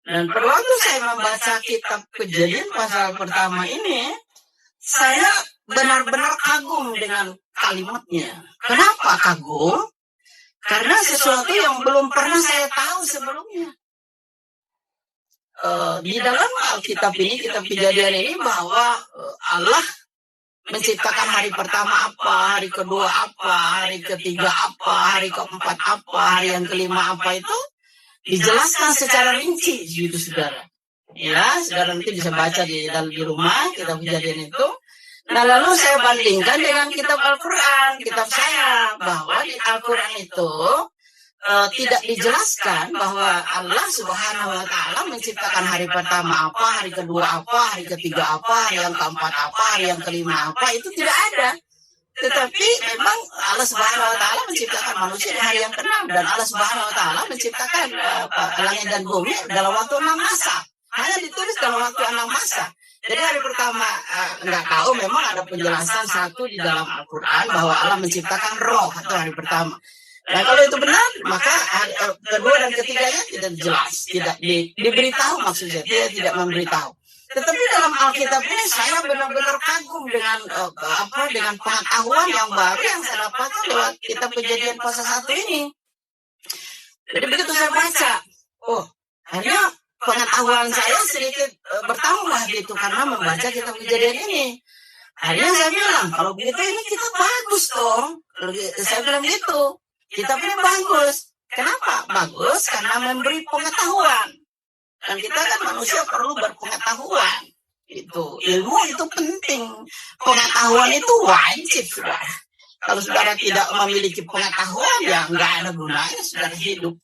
Dan pada waktu saya membaca kitab Kejadian pasal pertama ini, saya benar-benar kagum dengan kalimatnya. Kenapa kagum? Karena sesuatu yang belum pernah saya tahu sebelumnya. Di dalam Alkitab ini, kitab Kejadian ini, bahwa Allah menciptakan hari pertama apa, hari kedua apa, hari ketiga apa, hari keempat apa, hari yang kelima apa, itu dijelaskan secara rinci, gitu saudara. Ya, saudara nanti bisa baca di rumah kitab Kejadian itu. Nah, lalu saya bandingkan dengan kitab Al-Quran, kitab saya, bahwa di Al-Quran itu tidak dijelaskan bahwa Allah Subhanahu wa Ta'ala menciptakan hari pertama apa, hari kedua apa, hari ketiga apa, hari yang keempat apa, hari yang kelima apa, itu tidak ada. Tetapi memang Allah Subhanahu wa Ta'ala menciptakan manusia di hari yang ke-6, dan Allah Subhanahu wa Ta'ala menciptakan langit dan bumi dalam waktu 6 masa. Hanya ditulis dalam waktu 6 masa. Jadi hari pertama nggak tahu, memang ada penjelasan satu di dalam Al-Quran bahwa Allah menciptakan roh atau hari pertama. Nah, kalau itu benar, maka kedua dan ketiganya tidak jelas, tidak diberitahu, maksudnya dia tidak memberitahu. Tetapi dalam Alkitab ini saya benar-benar kagum dengan dengan pengetahuan yang baru yang saya dapatkan lewat kitab Kejadian pasal 1 ini. Jadi begitu saya baca, hanya pengetahuan saya sedikit bertambah gitu karena membaca kitab Kejadian ini. Akhirnya saya bilang, kalau begitu ini kita bagus dong. Saya bilang gitu. Kitab ini bagus. Kenapa? Bagus karena memberi pengetahuan. Dan kita kan manusia perlu berpengetahuan. Itu ilmu itu penting. Pengetahuan itu wajib, saudara. Kalau saudara tidak memiliki pengetahuan, ya nggak ada gunanya saudara hidup.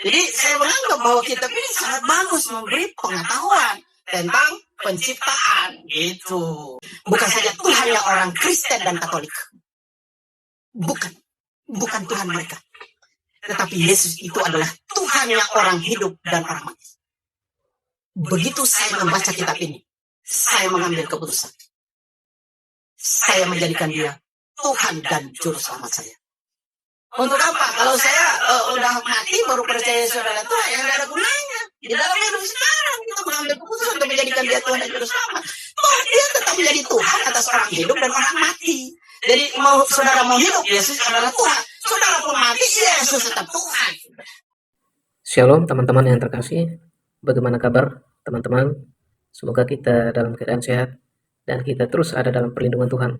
Jadi saya menganggap bahwa kitab ini sangat bagus memberi pengetahuan tentang penciptaan. Gitu. Bukan saja Tuhannya orang Kristen dan Katolik. Bukan Tuhan mereka. Tetapi Yesus itu adalah Tuhannya orang hidup dan orang mati. Begitu saya membaca kitab ini, saya mengambil keputusan. Saya menjadikan dia Tuhan dan Juru Selamat saya. Untuk apa? Kalau saya udah mati baru percaya saudara Tuhan, yang gak ada gunanya. Di dalam hidup sekarang kita mengambil keputusan untuk menjadikan dia Tuhan dan Juru Selamat. Toh dia tetap menjadi Tuhan atas orang hidup dan orang mati. Jadi saudara mau hidup, Yesus adalah Tuhan. Saudara pun mati, Yesus tetap Tuhan. Shalom teman-teman yang terkasih. Bagaimana kabar teman-teman? Semoga kita dalam keadaan sehat dan kita terus ada dalam perlindungan Tuhan.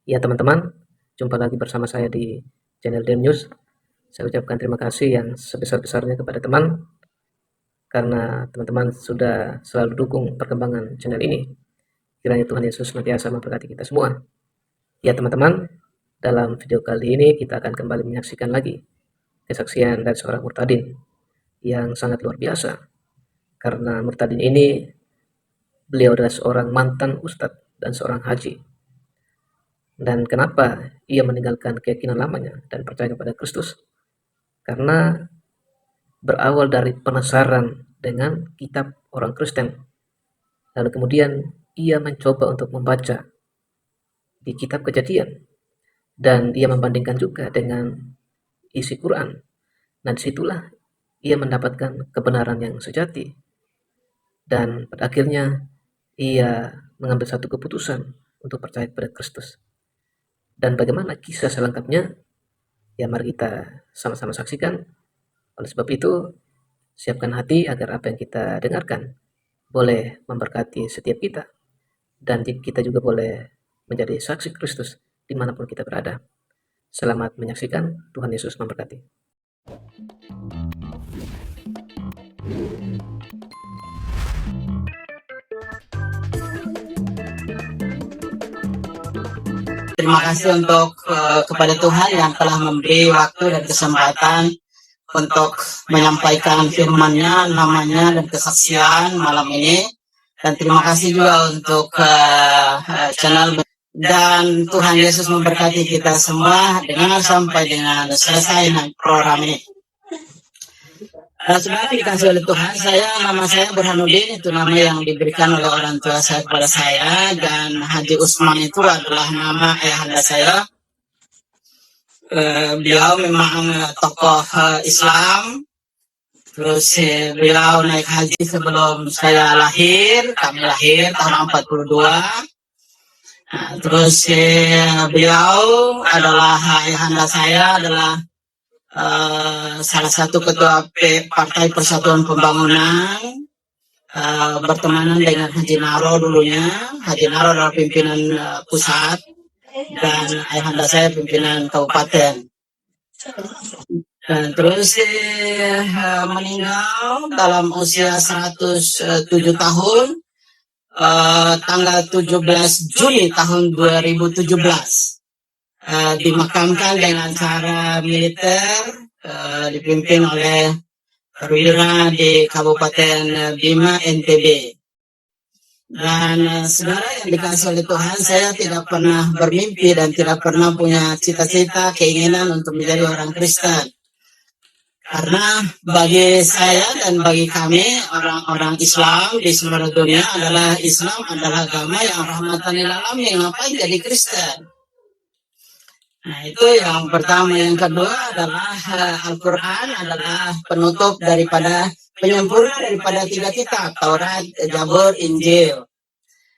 Ya teman-teman, jumpa lagi bersama saya di channel Dem News. Saya ucapkan terima kasih yang sebesar-besarnya kepada teman, karena teman-teman sudah selalu dukung perkembangan channel ini. Kiranya Tuhan Yesus senantiasa memberkati kita semua. Ya teman-teman, dalam video kali ini kita akan kembali menyaksikan lagi kesaksian dari seorang murtadin yang sangat luar biasa. Karena murtadin ini, beliau adalah seorang mantan ustadz dan seorang haji. Dan kenapa ia meninggalkan keyakinan lamanya dan percaya kepada Kristus? Karena berawal dari penasaran dengan kitab orang Kristen. Lalu kemudian ia mencoba untuk membaca di kitab Kejadian, dan ia membandingkan juga dengan isi Quran. Dan disitulah ia mendapatkan kebenaran yang sejati. Dan pada akhirnya ia mengambil satu keputusan untuk percaya kepada Kristus. Dan bagaimana kisah selengkapnya? Ya mari kita sama-sama saksikan. Oleh sebab itu, siapkan hati agar apa yang kita dengarkan boleh memberkati setiap kita. Dan kita juga boleh menjadi saksi Kristus dimanapun kita berada. Selamat menyaksikan. Tuhan Yesus memberkati. Terima kasih kepada Tuhan yang telah memberi waktu dan kesempatan untuk menyampaikan firman-Nya, namanya, dan kesaksian malam ini. Dan terima kasih juga untuk channel. Dan Tuhan Yesus memberkati kita semua dengan sampai dengan selesai program ini. Sebenarnya dikasih oleh Tuhan, nama saya Burhanuddin, itu nama yang diberikan oleh orang tua saya kepada saya, dan Haji Usman itu adalah nama ayahanda saya. Beliau memang tokoh Islam, Terus beliau naik haji sebelum saya lahir, kami lahir tahun 42. Nah, terus beliau adalah ayahanda saya adalah salah satu ketua Partai Persatuan Pembangunan, bertemanan dengan Haji Naro dulunya. Haji Naro adalah pimpinan pusat dan ayahanda saya pimpinan kabupaten. Dan terus meninggal dalam usia 107 tahun, tanggal 17 Juni tahun 2017. Dimakamkan dengan cara militer, dipimpin oleh perwira di Kabupaten Bima, NTB. Dan saudara yang dikasih oleh Tuhan, saya tidak pernah bermimpi dan tidak pernah punya cita-cita, keinginan untuk menjadi orang Kristen. Karena bagi saya dan bagi kami orang-orang Islam di seluruh dunia adalah Islam adalah agama yang rahmatan lil alamin. Ngapain jadi Kristen? Nah, itu yang pertama. Yang kedua adalah Al-Quran adalah penutup daripada penyempurna daripada 3 kitab, Taurat, Zabur, Injil.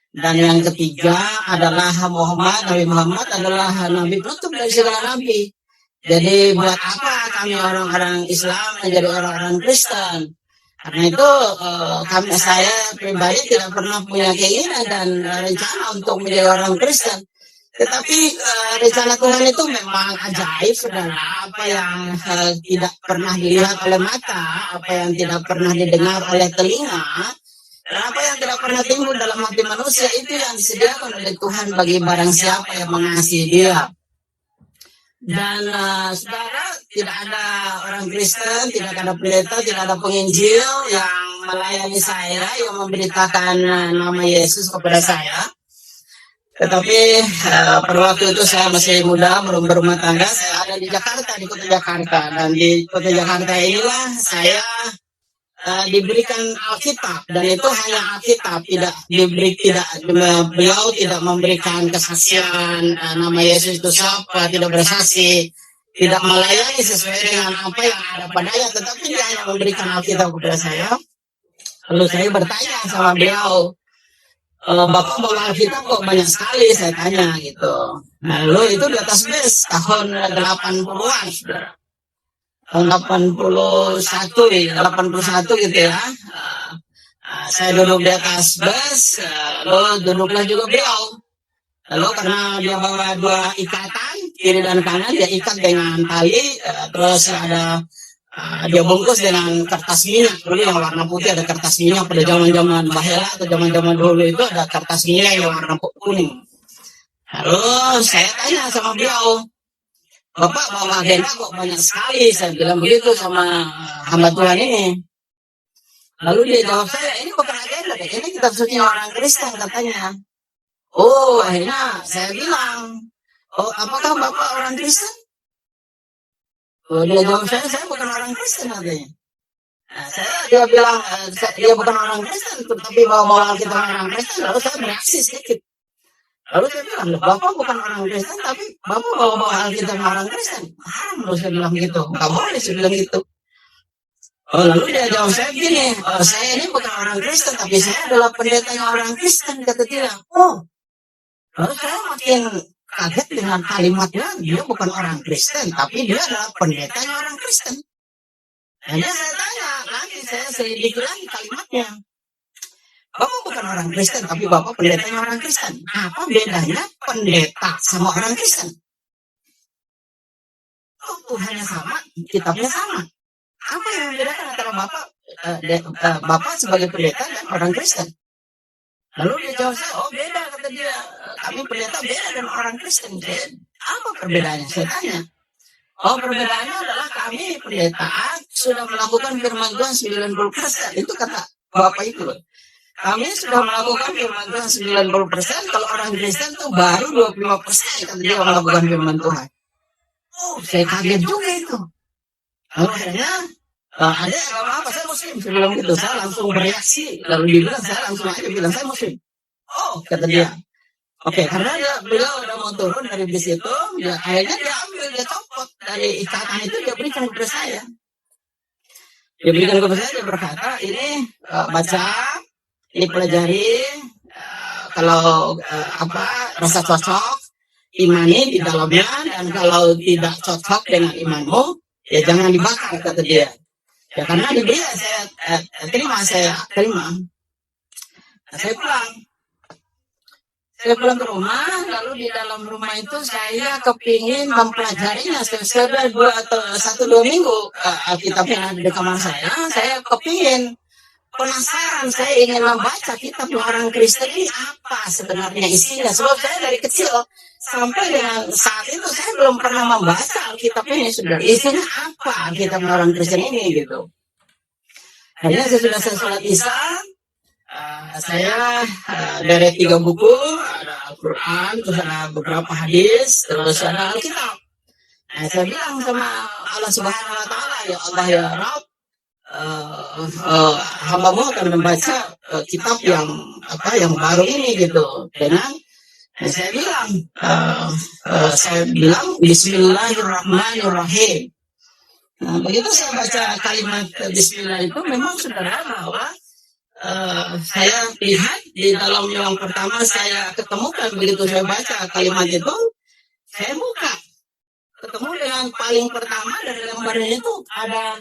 Dan yang ketiga adalah Nabi Muhammad adalah nabi penutup dari segala nabi. Jadi buat apa kami orang-orang Islam menjadi orang-orang Kristen? Karena itu saya pribadi tidak pernah punya keinginan dan rencana untuk menjadi orang Kristen. Tetapi rencana Tuhan itu memang ajaib, saudara. Apa yang tidak pernah dilihat oleh mata, apa yang tidak pernah didengar oleh telinga, dan apa yang tidak pernah timbul dalam hati manusia, itu yang disediakan oleh Tuhan bagi barang siapa yang mengasihi Dia. Dan saudara, tidak ada orang Kristen, tidak ada pendeta, tidak ada penginjil yang melayani saya, yang memberitakan nama Yesus kepada saya. Tetapi pada waktu itu saya masih muda, belum berumah tangga. Saya ada di Jakarta, di kota Jakarta. Dan di kota Jakarta inilah saya diberikan Alkitab, dan itu hanya Alkitab, beliau tidak memberikan kesaksian nama Yesus itu siapa, tidak bersaksi, tidak melayani sesuai dengan apa yang ada padanya, tetapi dia hanya memberikan Alkitab kepada saya. Lalu saya bertanya sama beliau, Bapak bawa Alkitab kok banyak sekali, saya tanya gitu. Lalu itu di atas bus tahun 80-an, saudara. Tahun 81 gitu ya. Saya duduk di atas bus, lalu duduklah juga beliau. Lalu karena dia bawa 2 ikatan, kiri dan kanan, dia ikat dengan tali, terus ada dia bungkus dengan kertas minyak. Dulu yang warna putih ada kertas minyak, pada zaman-zaman bahela atau zaman-zaman dulu itu ada kertas minyak yang warna kuning. Lalu saya tanya sama beliau, Bapak bawa agenda kok banyak sekali, saya bilang begitu sama hamba Tuhan ini. Lalu dia jawab saya, ini bukan agenda deh, ini kitab suci orang Kristen katanya. Oh, akhirnya saya bilang, oh apakah Bapak orang Kristen? Oh, dia jawab saya bukan orang Kristen katanya. Nah, dia bilang, dia bukan orang Kristen, tetapi bawa Alkitab orang Kristen. Lalu saya bereaksi sedikit. Lalu saya bilang, Bapak bukan orang Kristen, tapi Bapak bawa Alkitab orang Kristen. Haram loh saya bilang gitu. Nggak boleh saya bilang gitu. Oh, lalu dia jawab saya begini, saya ini bukan orang Kristen, tapi saya adalah pendetanya orang Kristen, kata dia. Oh, lalu saya makin kaget dengan kalimatnya, dia bukan orang Kristen, tapi dia adalah pendetanya orang Kristen. Hanya saya tanya lagi, saya selidiki lagi kalimatnya. Bapak bukan orang Kristen, tapi Bapak pendetanya orang Kristen. Apa bedanya pendeta sama orang Kristen? Oh, Tuhannya sama, kitabnya sama. Apa yang membedakan antara Bapak sebagai pendeta dan orang Kristen? Lalu dia jawab saya, oh beda, kata dia. Kami pendeta beda dan orang Kristen. Apa perbedaannya? Saya tanya. Oh, perbedaannya adalah kami pendeta sudah melakukan firman Tuhan 90%. Itu kata Bapak itu. Kami sudah melakukan firman Tuhan 90%. Kalau orang Kristen itu baru 25% kata dia melakukan firman Tuhan. Oh, saya kaget juga itu. Lalu akhirnya, ada agama apa? Saya Muslim. Saya bilang gitu. Saya langsung bereaksi. Lalu dia bilang, saya langsung aja bilang, saya Muslim. Oh, kata dia. Oke, karena beliau udah mau turun dari bis itu, akhirnya dia ambil, dia copot dari ikatan itu, dia berikan kepada saya. Dia berikan kepada saya, dia berkata, ini baca, ini pelajari, kalau rasa cocok, imani di dalamnya, dan kalau tidak cocok dengan imanmu, ya jangan dibakar, kata dia. Ya karena diberi, saya terima. Nah, saya pulang ke rumah, lalu di dalam rumah itu saya kepingin mempelajarinya. Sudah 1-2 minggu Alkitab yang ada di kamar saya kepingin, penasaran, saya ingin membaca kitab orang Kristen ini apa sebenarnya isinya. Sebab saya dari kecil sampai dengan saat itu saya belum pernah membaca Alkitab ini, sudah isinya apa kitab orang Kristen ini gitu. Akhirnya sesudah saya sholat Isya, saya dari 3 buku, ada Al-Quran, terus ada beberapa hadis, terus ada Alkitab. Nah, saya bilang sama Allah Subhanahu Wa Taala, ya Allah ya Rabb, hambamu akan membaca kitab yang baru ini gitu. Dengan saya bilang Bismillahirrahmanirrahim. Nah, begitu saya baca kalimat Bismillah itu, memang saudara bahwa saya lihat di dalam yang pertama saya ketemukan, begitu saya baca kalimat itu, saya buka, ketemu dengan paling pertama dari lembaran itu ada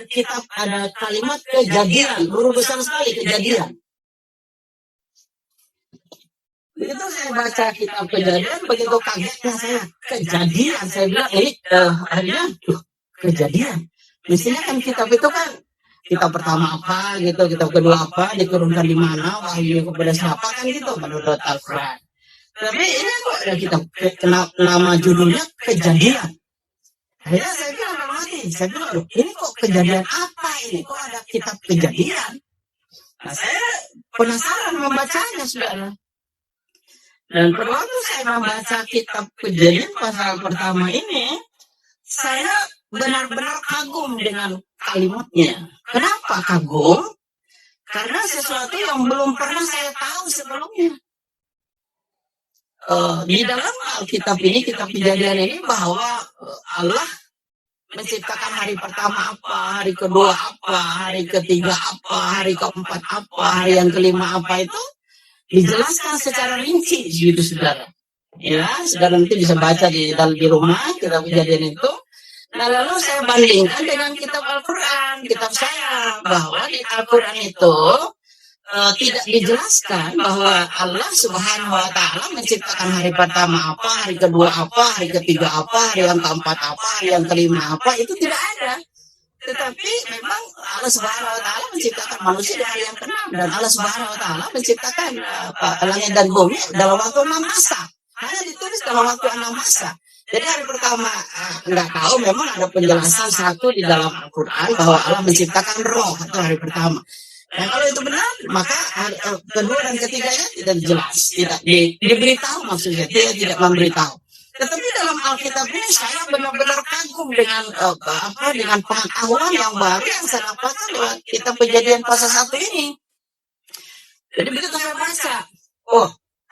kalimat Kejadian, huruf besar sekali, Kejadian. Begitu saya baca kitab Kejadian, begitu kagetnya saya, Kejadian, saya bilang ini akhirnya Kejadian. Mestinya kan kitab itu kan kitab pertama apa gitu, kitab kedua apa, diturunkan di mana, wahyu kepada siapa kan gitu menurut Al-Quran. Tapi ini kok ada kitab nama judulnya Kejadian. Akhirnya saya bilang saya bilang, ini kok kejadian apa ini? Kok ada kitab Kejadian? Nah, saya penasaran membacanya, saudara. Dan pada waktu saya membaca kitab Kejadian pasal pertama ini, saya benar-benar kagum dengan kalimatnya. Kenapa kagum? Karena sesuatu yang belum pernah saya tahu sebelumnya. Di dalam Alkitab ini, kitab Kejadian ini, bahwa Allah menciptakan hari pertama apa, hari kedua apa, hari ketiga apa, hari keempat apa, hari yang kelima apa, itu dijelaskan secara rinci gitu, saudara. Ya, saudara nanti bisa baca di rumah kitab Kejadian itu. Nah, lalu saya bandingkan dengan kitab Al-Quran, kitab saya, bahwa di Al-Quran itu tidak dijelaskan bahwa Allah Subhanahu Wa Taala menciptakan hari pertama apa, hari kedua apa, hari ketiga apa, hari yang keempat apa, hari yang kelima apa, itu tidak ada. Tetapi memang Allah Subhanahu Wa Taala menciptakan manusia di hari yang ke-6, dan Allah Subhanahu Wa Taala menciptakan langit dan bumi dalam waktu 6 masa. Hanya ditulis dalam waktu 6 masa. Jadi hari pertama nggak tahu, memang ada penjelasan satu di dalam Al-Quran bahwa Allah menciptakan roh atau hari pertama. Dan kalau itu benar, maka kedua dan ketiganya tidak jelas, tidak diberitahu, maksudnya dia tidak memberitahu. Tetapi dalam Alkitab ini saya benar-benar kagum dengan dengan pengetahuan yang baru yang saya dapatkan lewat kitab Kejadian pasal 1 ini. Jadi begitu saya baca,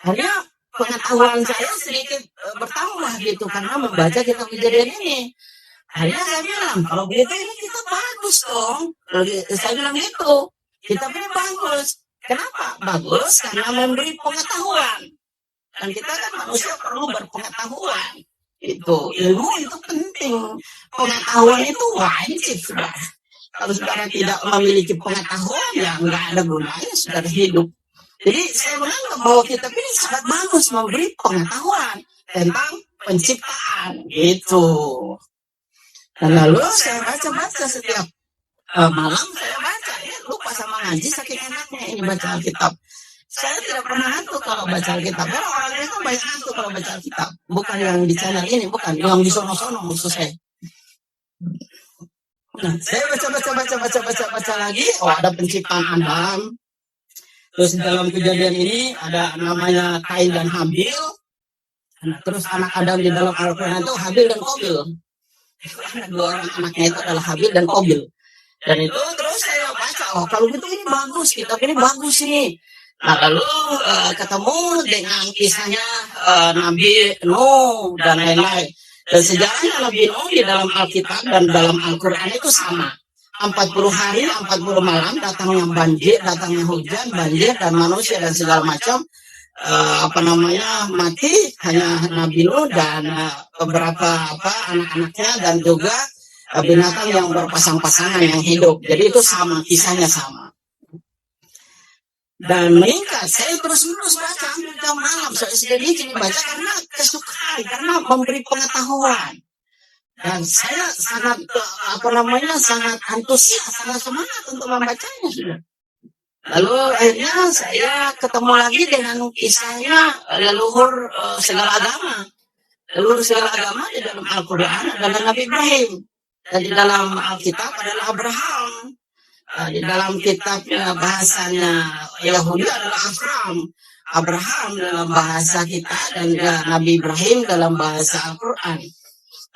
hanya pengetahuan saya sedikit bertambah gitu karena membaca kitab Kejadian ini. Akhirnya saya bilang, kalau begitu ini kita bagus dong. Saya bilang gitu, kitab ini bagus. Kenapa? Bagus karena memberi pengetahuan. Dan kita kan manusia perlu berpengetahuan. Itu ilmu itu penting. Pengetahuan itu wajib, saudara. Kalau saudara tidak memiliki pengetahuan, ya nggak ada gunanya saudara hidup. Jadi saya menganggap bahwa kitab ini sangat bagus memberi pengetahuan tentang penciptaan itu. Dan lalu saya baca setiap malam, saya baca, ya lupa sama ngaji saking enaknya ini baca Alkitab. Saya tidak pernah ngantuk kalau baca Alkitab. Karena orang itu banyak ngantuk kalau baca Alkitab. Bukan yang di channel ini, bukan yang di sono-sono maksud saya. Nah, saya baca lagi. Ada penciptaan Adam. Terus dalam Kejadian ini ada namanya Kain dan Habil. Terus anak Adam di dalam Al-Quran itu Habil dan Qabil. Dua orang anaknya itu adalah Habil dan Qabil. Dan itu terus saya baca, kalau gitu ini bagus, kitab ini bagus ini. Nah, lalu ketemu dengan kisahnya Nabi Nuh dan lain-lain. Dan sejarahnya Nabi Nuh di dalam Alkitab dan dalam Al-Quran itu sama. 40 hari, 40 malam, datangnya banjir, datangnya hujan, banjir, dan manusia dan segala macam mati, hanya Nabi Nuh dan beberapa anak-anaknya, dan juga binatang yang berpasang-pasangan yang hidup. Jadi itu sama, kisahnya sama. Dan meningkat, saya terus-menerus baca hampir jam malam, sedikit baca karena kesukaan, karena memberi pengetahuan. Dan saya sangat sangat antusias, sangat semangat untuk membacanya sudah. Lalu akhirnya saya ketemu lagi dengan kisahnya leluhur segala agama. Leluhur segala agama di dalam Al-Quran adalah Nabi Ibrahim. Dan di dalam Alkitab adalah Abraham. Di dalam kitabnya bahasanya Yahudi adalah Afram. Abraham dalam bahasa kita, dan Nabi Ibrahim dalam bahasa Al-Quran.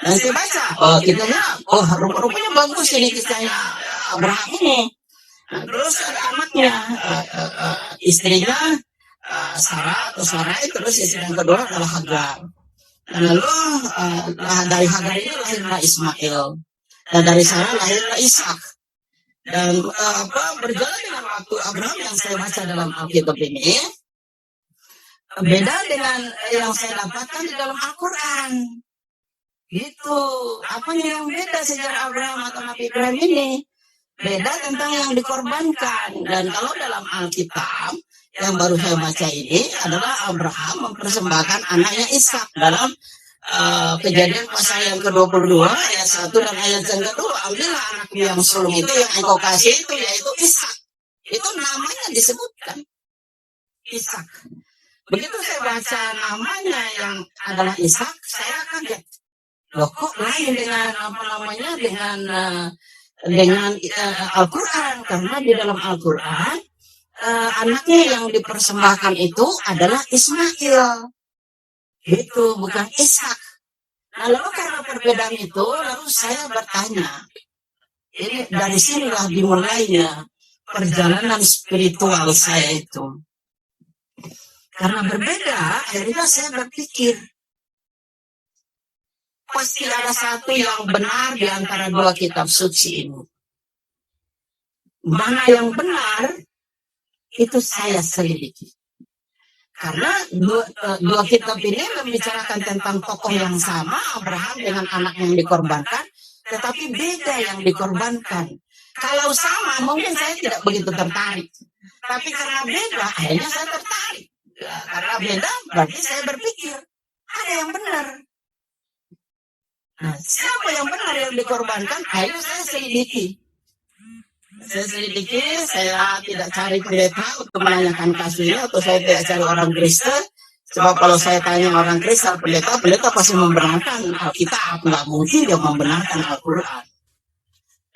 Dan saya baca, kita lihat, rupanya bagus ini kisahnya Abraham ini. Nah, terus ada anaknya, istrinya Sarah atau Sarai, terus istri yang kedua adalah Hagar. Dan lalu dari Hagar ini lahirlah Ismail, dan dari Sarah lahirlah Ishak. Dan berjalan dengan waktu Abraham yang saya baca dalam Alkitab ini beda dengan yang saya dapatkan di dalam Al-Quran. Gitu, apanya yang beda sejarah Abraham atau Nabi Ibrahim ini? Beda tentang yang dikorbankan. Dan kalau dalam Alkitab yang baru saya baca ini adalah Abraham mempersembahkan anaknya Ishak dalam Kejadian pasal yang ke-22 ayat 1 dan ayat yang kedua. Ambillah anakmu yang sulung itu yang engkau kasih itu, yaitu Ishak. Itu namanya disebutkan Ishak. Begitu saya baca namanya yang adalah Ishak, saya kaget. Loh, kok lain dengan dengan Al-Quran? Karena di dalam Al-Quran anaknya yang dipersembahkan itu adalah Ismail. Itu bukan Ishak. Nah, lalu karena perbedaan itu, lalu saya bertanya, ini dari sinilah dimulainya perjalanan spiritual saya itu. Karena berbeda, akhirnya saya berpikir, pasti ada satu yang benar di antara dua kitab suci ini. Mana yang benar, itu saya selidiki. Karena dua kitab ini membicarakan tentang tokoh yang sama, Abraham dengan anak yang dikorbankan, tetapi beda yang dikorbankan. Kalau sama, mungkin saya tidak begitu tertarik. Tapi karena beda, akhirnya saya tertarik. Ya, karena beda, berarti saya berpikir, ada yang benar. Nah, siapa yang benar yang dikorbankan? Akhirnya saya selidiki. Saya tidak cari pendeta untuk menanyakan kasusnya, atau saya tidak cari orang Kristen. Sebab kalau saya tanya orang Kristen, pendeta pasti membenarkan Alkitab. Nggak mungkin dia membenarkan Al-Quran.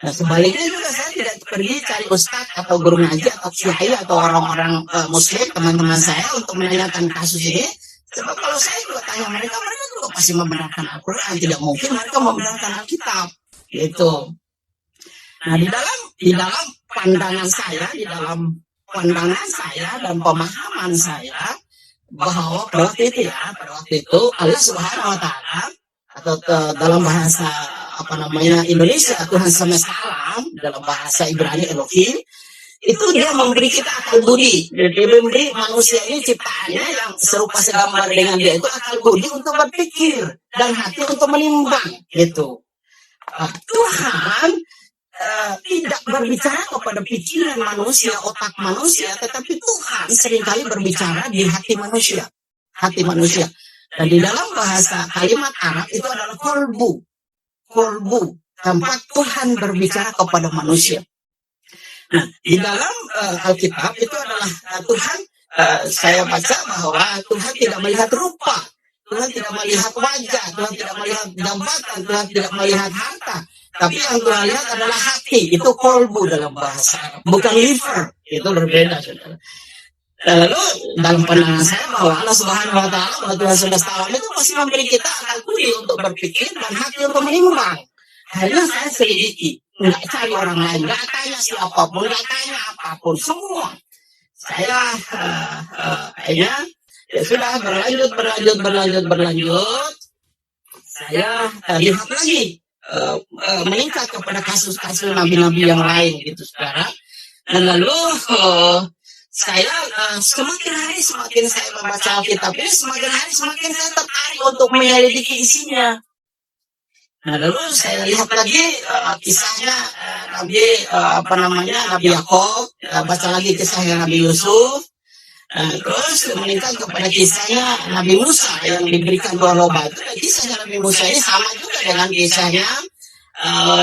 Nah, sebaliknya juga saya tidak pergi cari ustadz atau guru ngaji atau kiai atau orang-orang muslim, teman-teman saya, untuk menanyakan kasus ini. Sebab kalau saya juga tanya mereka juga pasti membenarkan Al-Quran. Tidak mungkin mereka membenarkan Alkitab. Gitu. Nah, di dalam pandangan saya, dan pemahaman saya, bahwa pada waktu itu Allah Subhanahu wa Ta'ala, atau dalam bahasa Indonesia, Tuhan semesta alam, dalam bahasa Ibrani Elohim, itu dia memberi kita akal budi. Dia memberi manusia ini ciptaannya yang serupa segambar dengan dia itu akal budi untuk berpikir dan hati untuk menimbang. Gitu. Tuhan tidak berbicara kepada pikiran manusia, otak manusia, tetapi Tuhan seringkali berbicara di hati manusia. Dan di dalam bahasa kalimat Arab itu adalah kolbu, tempat Tuhan berbicara kepada manusia. Nah, di dalam Alkitab itu adalah Tuhan, saya baca bahwa Tuhan tidak melihat rupa, Tuhan tidak melihat wajah, Tuhan tidak melihat jabatan, Tuhan tidak melihat harta. Tapi yang Tuhan lihat adalah hati, itu kolbu dalam bahasa Arab, bukan liver, itu berbeda, saudara. Lalu dalam pandangan saya bahwa Allah Subhanahu wa Ta'ala, bahwa Tuhan semesta alam itu pasti memberi kita akal budi untuk berpikir dan hati untuk menimbang. Akhirnya saya selidiki, nggak cari orang lain, nggak tanya siapapun, nggak tanya apapun, semua. Saya akhirnya ya sudah berlanjut. Saya lihat lagi meningkat kepada kasus-kasus nabi-nabi yang lain gitu saudara. Dan lalu saya semakin hari semakin saya membaca Alkitab ini, semakin hari semakin saya tertarik untuk menyelidiki isinya. Nah lalu saya lihat lagi kisahnya Nabi Nabi Yakub, baca lagi kisahnya Nabi Yusuf, terus meningkat kepada kisahnya Nabi Musa yang diberikan dua lobah itu. Kisahnya Nabi Musa ini sama juga dengan kisahnya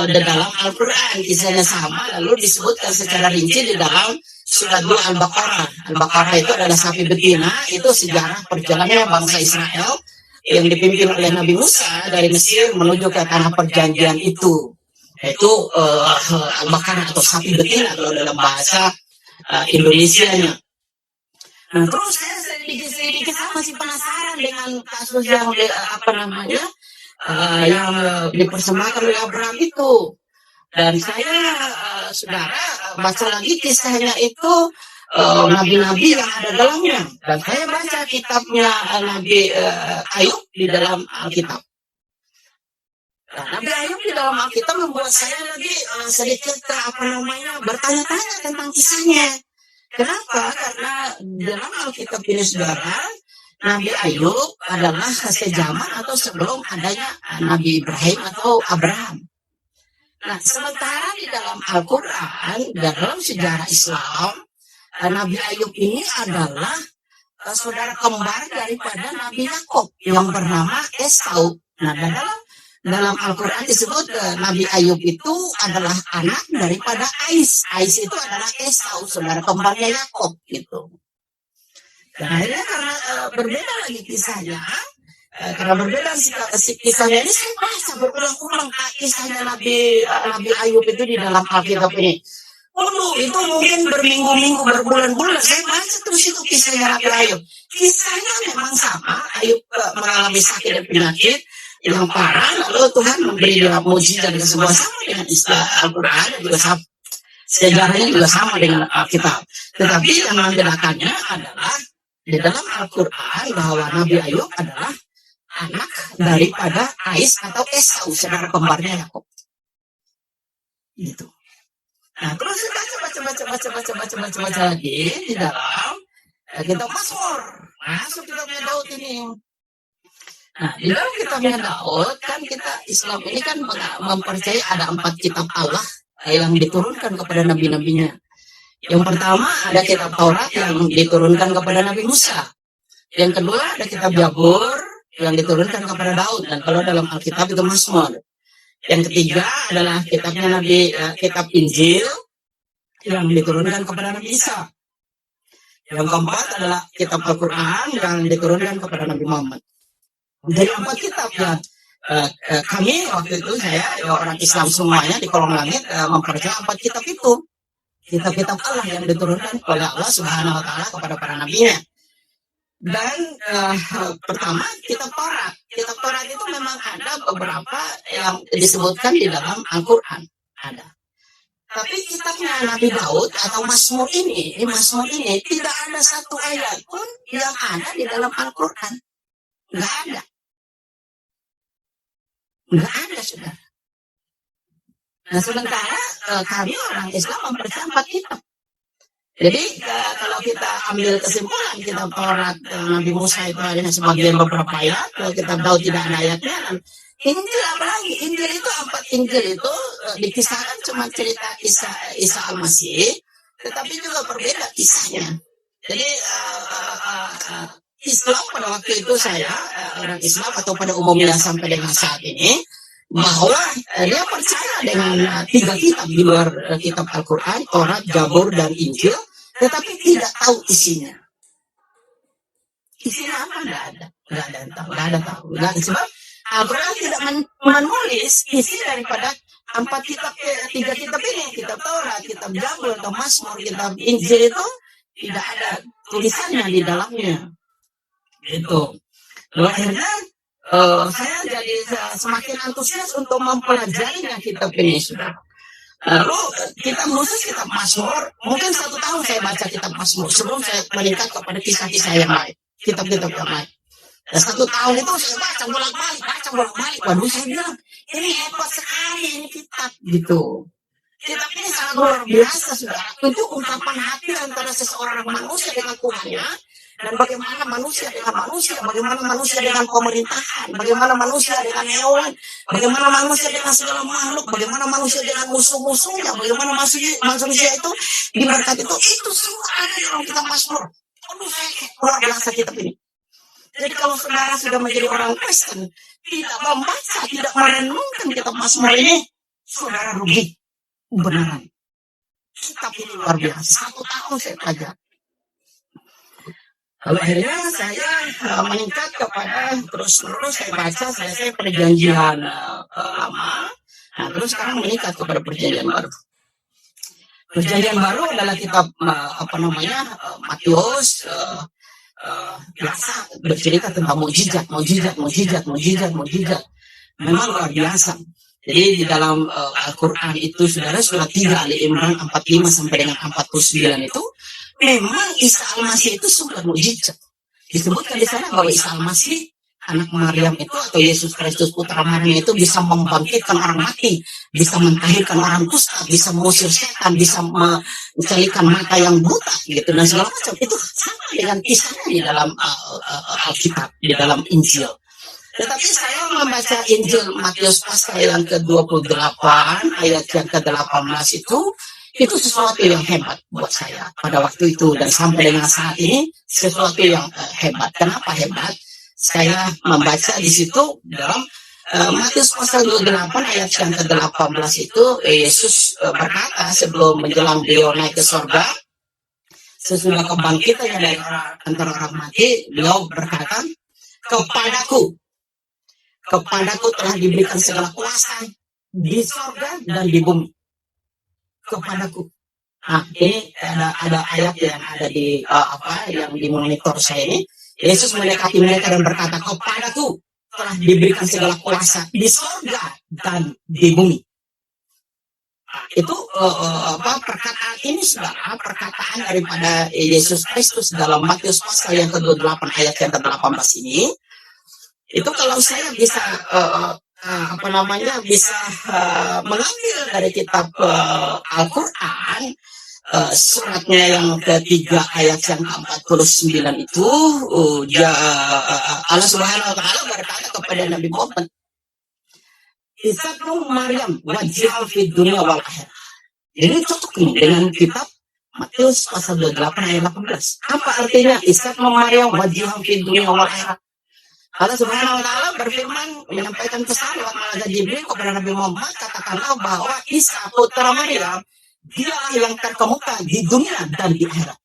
di dalam Al-Quran, kisahnya sama, lalu disebutkan secara rinci di dalam surat 2 Al-Baqarah. Al-Baqarah itu adalah sapi betina, itu sejarah perjalanannya bangsa Israel yang dipimpin oleh Nabi Musa dari Mesir menuju ke tanah perjanjian itu, yaitu Al-Baqarah atau sapi betina kalau dalam bahasa Indonesianya. Nah terus saya sedikit masih penasaran dengan kasus yang yang dipersembahkan oleh Abraham itu. Dan saya saudara baca lagi kisahnya itu, nabi-nabi yang ada dalamnya. Dan saya baca kitabnya Nabi Ayub di dalam Alkitab. Nah, Nabi Ayub di dalam Alkitab membuat saya lagi sedikit bertanya-tanya tentang kisahnya. Kenapa? Karena dalam Alkitab ini saudara, Nabi Ayub adalah sejaman atau sebelum adanya Nabi Ibrahim atau Abraham. Nah, sementara di dalam Al-Quran, dalam sejarah Islam, Nabi Ayub ini adalah saudara kembar daripada Nabi Yakub yang bernama Esau. Nah, dalam Al-Quran disebut Nabi Ayub itu adalah anak daripada Ais. Ais itu adalah Esau, saudara kembarnya Yakub gitu. Dan akhirnya karena berbeda lagi kisahnya, karena berbeda kisahnya ini, saya baca berulang-ulang kisahnya Nabi Ayub itu di dalam Alkitab ini. Itu mungkin berminggu-minggu, berbulan-bulan saya baca terus itu kisahnya Nabi Ayub. Kisahnya memang sama, Ayub mengalami sakit dan penyakit yang parah, lalu Tuhan memberi dia mukjizat dan semua sama dengan Al-Quran, juga sama, sejarahnya juga sama dengan Alkitab. Tetapi yang membedakannya adalah di dalam Al-Quran bahwa Nabi Ayub adalah anak daripada Ais atau Esau, saudara kembarnya Yakub. Gitu. Nah, terus baca lagi di dalam kitab Mazmur. Masuk kitabnya Daud ini. Nah, di dalam kitabnya Daud kan kita Islam ini kan mempercayai ada 4 kitab Allah yang diturunkan kepada nabi-nabinya. Yang pertama ada kitab Taurat yang diturunkan kepada Nabi Musa. Yang kedua ada kitab Zabur yang diturunkan kepada Daud, dan kalau dalam Alkitab itu Mazmur. Yang ketiga adalah kitab Injil yang diturunkan kepada Nabi Isa. Yang keempat adalah kitab Al-Quran yang diturunkan kepada Nabi Muhammad. Dari 4 kitab ya, kami waktu itu saya orang Islam semuanya di kolong langit mempercayai 4 kitab itu. Kitab-kitab Allah yang diturunkan oleh Allah Subhanahu wa Ta'ala kepada para nabinya. Dan pertama kitab Taurat. Kitab Taurat itu memang ada beberapa yang disebutkan di dalam Al-Quran, ada. Tapi kitabnya Nabi Daud atau Mazmur ini tidak ada satu ayat pun yang ada di dalam Al-Quran. Nggak ada. Nggak ada, saudara. Nah, sementara kami orang Islam mempercayai 4 kitab. Jadi kalau kita ambil kesimpulan kitab Taurat Nabi Musa itu hanya sebagian beberapa ayat, kalau kitab Daud tidak ada ayatnya. Dan Injil apalagi? Injil itu dikisahkan cuma cerita Isa Al-Masih, tetapi juga berbeda kisahnya. Jadi Islam pada waktu itu saya orang Islam atau pada umumnya sampai dengan saat ini, bahwa dia percaya dengan 3 kitab di luar kitab Al-Quran, Taurat, Zabur, dan Injil, tetapi tidak tahu isinya. Isinya apa? Nggak ada tahu. Sebab Al-Quran tidak menulis isi daripada 3 kitab ini, kitab Taurat, kitab Zabur, atau Mazmur, kitab Injil itu tidak ada tulisannya di dalamnya. Gitu. Lalu akhirnya saya jadi semakin antusias untuk mempelajarinya kitab ini, sudah. Lalu kitab Mazmur, mungkin 1 tahun saya baca kitab Mazmur sebelum saya meningkat kepada kisah-kisah yang lain, kitab-kitab yang lain. Dan 1 tahun itu saya baca bolak-balik. Waduh, saya bilang Ini hebat sekali ini kitab gitu. Kitab ini sangat luar biasa, saudara. Itu ungkapan hati antara seseorang manusia dengan Tuhannya, dan bagaimana manusia dengan manusia, bagaimana manusia dengan pemerintahan, bagaimana manusia dengan hewan, bagaimana manusia dengan segala makhluk, bagaimana manusia dengan musuh-musuhnya, bagaimana manusia itu diberkati itu semua ada dalam kitab Mazmur. Luar biasa kitab ini. Jadi kalau saudara sudah menjadi orang Kristen, tidak membaca, tidak merenungkan kitab Mazmur ini, saudara rugi. Beneran. Kitab ini luar biasa. 1 tahun saya pelajari. Lalu akhirnya saya meningkat kepada terus-menerus saya baca, saya perjanjian lama. Nah, terus sekarang meningkat kepada perjanjian baru. Perjanjian baru adalah kitab Matius, biasa bercerita tentang mukjizat. Memang luar biasa. Jadi di dalam Al-Quran itu, saudara, surat 3 Ali Imran 45 sampai dengan 49 itu, memang Isa Al-Masih itu sumber mukjizat. Disebutkan di sana bahwa Isa Al-Masih, anak Maryam itu, atau Yesus Kristus putra Maryam itu bisa membangkitkan orang mati, bisa mentahirkan orang kusta, bisa mengusir setan, bisa mencelikan mata yang buta, gitu, dan segala macam. Itu sama dengan kisahnya di dalam Alkitab, di dalam Injil. Tetapi saya membaca Injil Matius pasal yang ke-28, ayat yang ke-18 itu sesuatu yang hebat buat saya pada waktu itu, dan sampai dengan saat ini sesuatu yang hebat. Kenapa hebat? Saya membaca di situ dalam Matius pasal 28 ayat yang ke-18 itu, Yesus berkata sebelum menjelang beliau naik ke sorga, sesudah kebangkitannya dari antara orang mati, beliau berkata, Kepadaku telah diberikan segala kuasa di sorga dan di bumi. Kepadaku. Nah, ini ada ayat yang ada di yang di monitor saya ini. Yesus mendekati mereka dan berkata, kepadaku telah diberikan segala kuasa di sorga dan di bumi. Nah, itu perkataan ini, saudara, perkataan daripada Yesus Kristus dalam Matius pasal yang ke-28 ayat yang ke-18 ini. Itu kalau saya bisa mengambil dari kitab Al-Quran, suratnya yang ketiga ayat yang ke-49 itu, Allah Subhanahu wa Ta'ala berkata kepada Nabi Muhammad, Isabnu Maryam wajihal fid dunya wal akhirah. Jadi cocok ini dengan kitab Matius pasal 28 ayat 18. Apa artinya Isabnu Maryam wajihal fid dunya wal akhirah? Allah Subhanahu wa Ta'ala berfirman, menyampaikan pesan lewat malaikat Jibril kepada Nabi Muhammad, katakanlah bahwa Isa putra Maryam, dialah yang terkemuka di dunia dan di akhirat.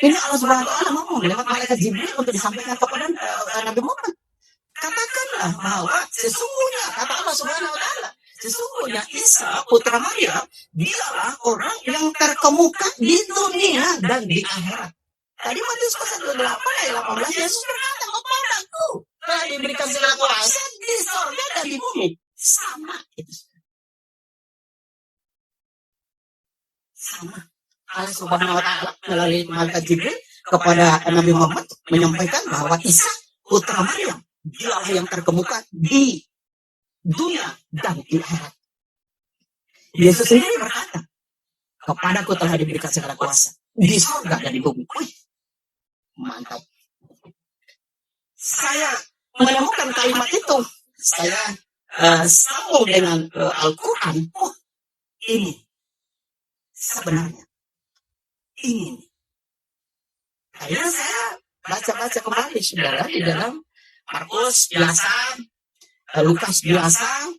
Ini Allah Subhanahu wa Ta'ala ngomong lewat malaikat Jibril untuk disampaikan kepada Nabi Muhammad. Katakanlah bahwa sesungguhnya, kata Allah Subhanahu wa Ta'ala, sesungguhnya Isa putra Maryam, dialah orang yang terkemuka di dunia dan di akhirat. Tadi Matius pasal 28 ayat 18, Yesus berkata, kepadaku telah diberikan segala kuasa di sorga dan di bumi. Sama itu. Sama. Allah Subhanahu wa Ta'ala melalui malaikat Jibril kepada Nabi Muhammad menyampaikan bahwa Isa putra Maryam, dialah yang terkemuka di dunia dan di akhirat. Yesus sendiri berkata, kepadaku telah diberikan segala kuasa di sorga dan di bumi. Mantap. Saya menemukan kalimat itu. Saya sambung dengan Al-Quran. Oh, ini sebenarnya. Ini. Akhirnya saya baca-baca kembali, saudara, di dalam Markus biasa, Lukas biasa,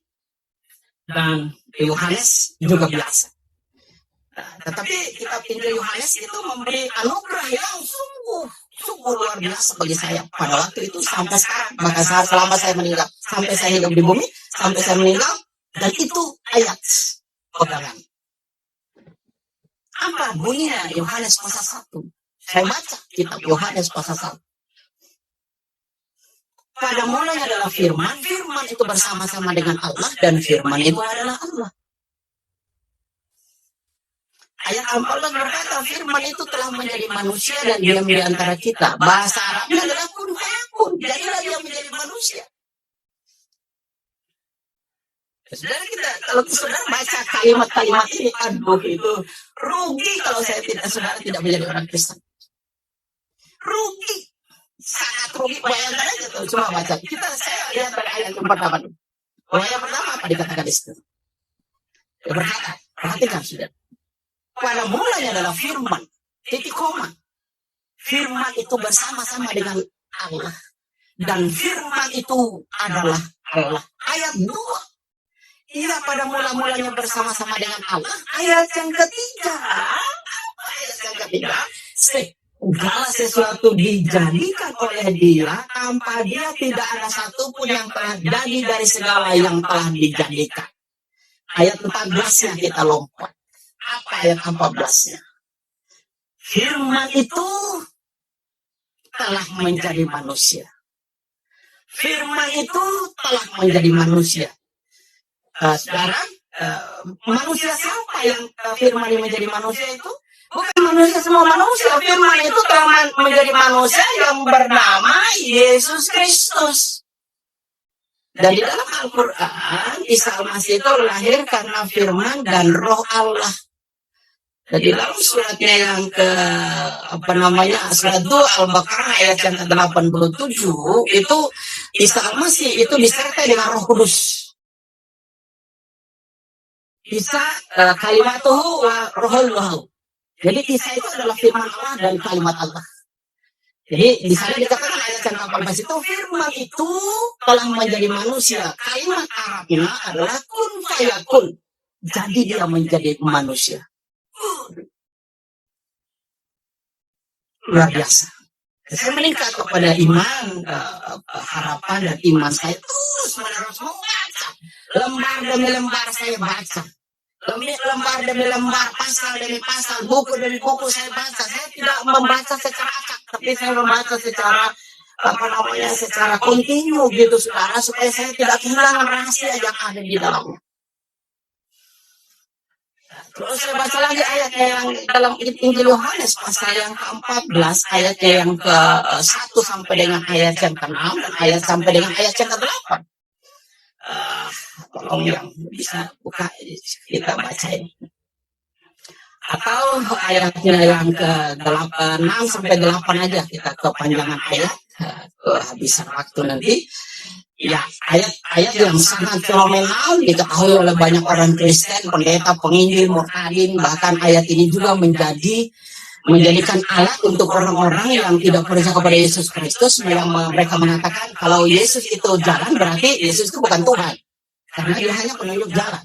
dan Yohanes juga biasa. Tetapi kitab Injil Yohanes itu memberi anugerah yang sungguh luar biasa bagi saya pada waktu itu sampai sekarang. Maka selama saya meninggal, sampai saya hidup di bumi, sampai saya meninggal, dan itu ayat pegangan. Apa bunyinya Yohanes pasal 1? Saya baca kitab Yohanes pasal 1. Pada mulanya adalah firman, firman itu bersama-sama dengan Allah, dan firman itu adalah Allah. Ayat 14 berkata, firman itu telah menjadi manusia dan diam di antara kita. Bahasa Arabnya adalah kun fayakun. Jadilah dia menjadi manusia. Saudara, kalau saudara baca kalimat-kalimat ini, aduh itu rugi kalau saudara tidak menjadi orang Kristen. Rugi, sangat rugi. Bayangkan aja tuh, cuma baca. Saya lihat pada ayat yang pertama. Ayat pertama apa dikatakan di situ? Dia berkata, perhatikan saudara. Pada mulanya adalah firman, titik koma. Firman itu bersama-sama dengan Allah. Dan firman itu adalah Allah. Ayat 2. Ia pada mula-mulanya bersama-sama dengan Allah. Ayat yang ketiga. Ayat yang ketiga. Segala sesuatu dijadikan oleh dia. Tanpa dia tidak ada satupun yang telah jadi dari segala yang telah dijadikan. Ayat 14-nya kita lompat. Apa ayat 14-nya? Firman itu telah menjadi manusia. Firman itu telah menjadi manusia. Sekarang manusia siapa yang firman ini menjadi manusia itu? Bukan manusia semua manusia. Firman itu telah menjadi manusia yang bernama Yesus Kristus. Dan di dalam Al-Quran, Isa Al-Masih itu lahir karena firman dan roh Allah. Dan di dalam suratnya yang surat 2 Al-Baqarah ayat yang ke-87, itu Isa Al-Masih itu disertai dengan Roh Kudus. Isa kalimatuhu wa rohullahu. Jadi Isa itu adalah firman Allah dan kalimat Allah. Jadi di sana dikatakan ayat yang ke-18 itu firman itu telah menjadi manusia. Kalimat Arabnya adalah kun fayakun. Jadi dia menjadi manusia. Luar biasa. Saya meningkat kepada iman, harapan dan iman saya terus menerus membaca. Lembar demi lembar saya baca. Lembar demi lembar, pasal demi pasal, buku demi buku saya baca. Saya tidak membaca secara acak, tapi saya membaca secara secara kontinu gitu, saudara, supaya saya tidak kehilangan rahasia yang ada di dalamnya. Terus saya baca lagi ayatnya yang dalam Injil Yohanes pasal yang ke-14, ayatnya yang ke-1 sampai dengan ayat yang ke-6 dan ayat sampai dengan ayat yang ke-8. Tolong yang bisa buka, kita baca ini. Atau ayatnya yang ke-6 sampai 8 aja, kita kepanjangan ayat, kehabisan waktu nanti. Ya, ayat-ayat yang sangat fenomenal diketahui oleh banyak orang Kristen, pendeta, penginjil, murtadin. Bahkan ayat ini juga menjadikan alat untuk orang-orang yang tidak percaya kepada Yesus Kristus, yang mereka mengatakan kalau Yesus itu jalan, berarti Yesus itu bukan Tuhan, karena dia hanya penunjuk jalan.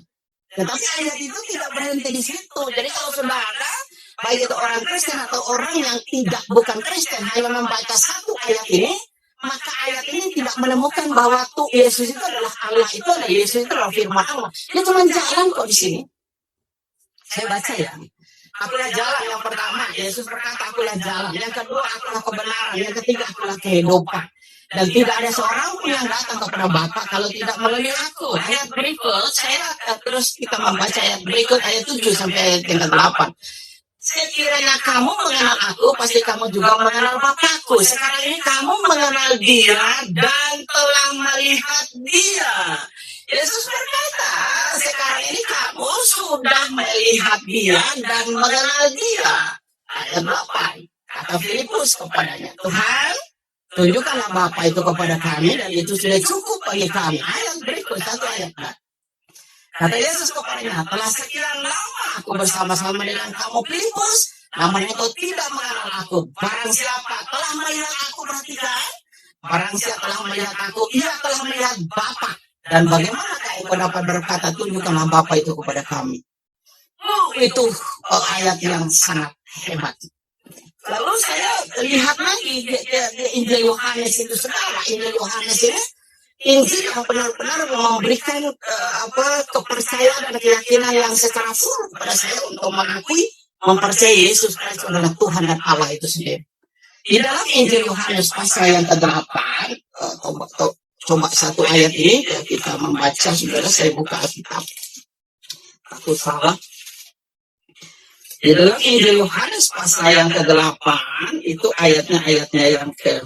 Tetapi ayat itu tidak berhenti di situ. Jadi kalau saudara, baik itu orang Kristen atau orang yang bukan Kristen, hanya membaca satu ayat ini, maka ayat ini tidak menemukan bahwa Yesus itu adalah Allah, itu adalah Yesus itu adalah firman Allah. Dia cuma jalan kok di sini. Saya baca ya. Akulah jalan, yang pertama Yesus berkata akulah jalan. Yang kedua akulah kebenaran. Yang ketiga akulah kehidupan. Dan tidak ada seorang pun yang datang kepada Bapa kalau tidak melalui aku. Ayat berikut, terus kita membaca ayat berikut, ayat 7 sampai ayat yang ke-8. Sekiranya kamu mengenal aku, pasti kamu juga mengenal Bapakku. Sekarang ini kamu mengenal dia dan telah melihat dia. Yesus berkata, sekarang ini kamu sudah melihat dia dan mengenal dia. Ayat 8, kata Filipus kepadanya, Tuhan, tunjukkanlah Bapa itu kepada kami dan itu sudah cukup bagi kami. Ayat berikut, satu ayat. Kata Yesus kepadanya, telah sekian lama aku bersama-sama dengan kamu Filipus, namun engkau tidak mengenal aku. Barang siapa telah melihat aku, perhatikan. Barang siapa telah melihat aku, ia telah melihat Bapa. Dan bagaimanakah engkau dapat berkata, tunjukkanlah Bapa itu kepada kami. Itu ayat yang sangat hebat. Lalu saya lihat lagi di Injil Yohanes itu sekarang. Injil Yohanes ini Injil yang benar-benar memberikan kepercayaan dan keyakinan yang secara full kepada saya untuk mempercayai Yesus Kristus adalah Tuhan dan Allah itu sendiri. Di dalam Injil Yohanes pasal yang ke-8, coba satu ayat ini kita membaca, saudara, saya buka Alkitab. Aku salah. Di dalam Injil Yohanes pasal yang ke-8 itu ayatnya yang ke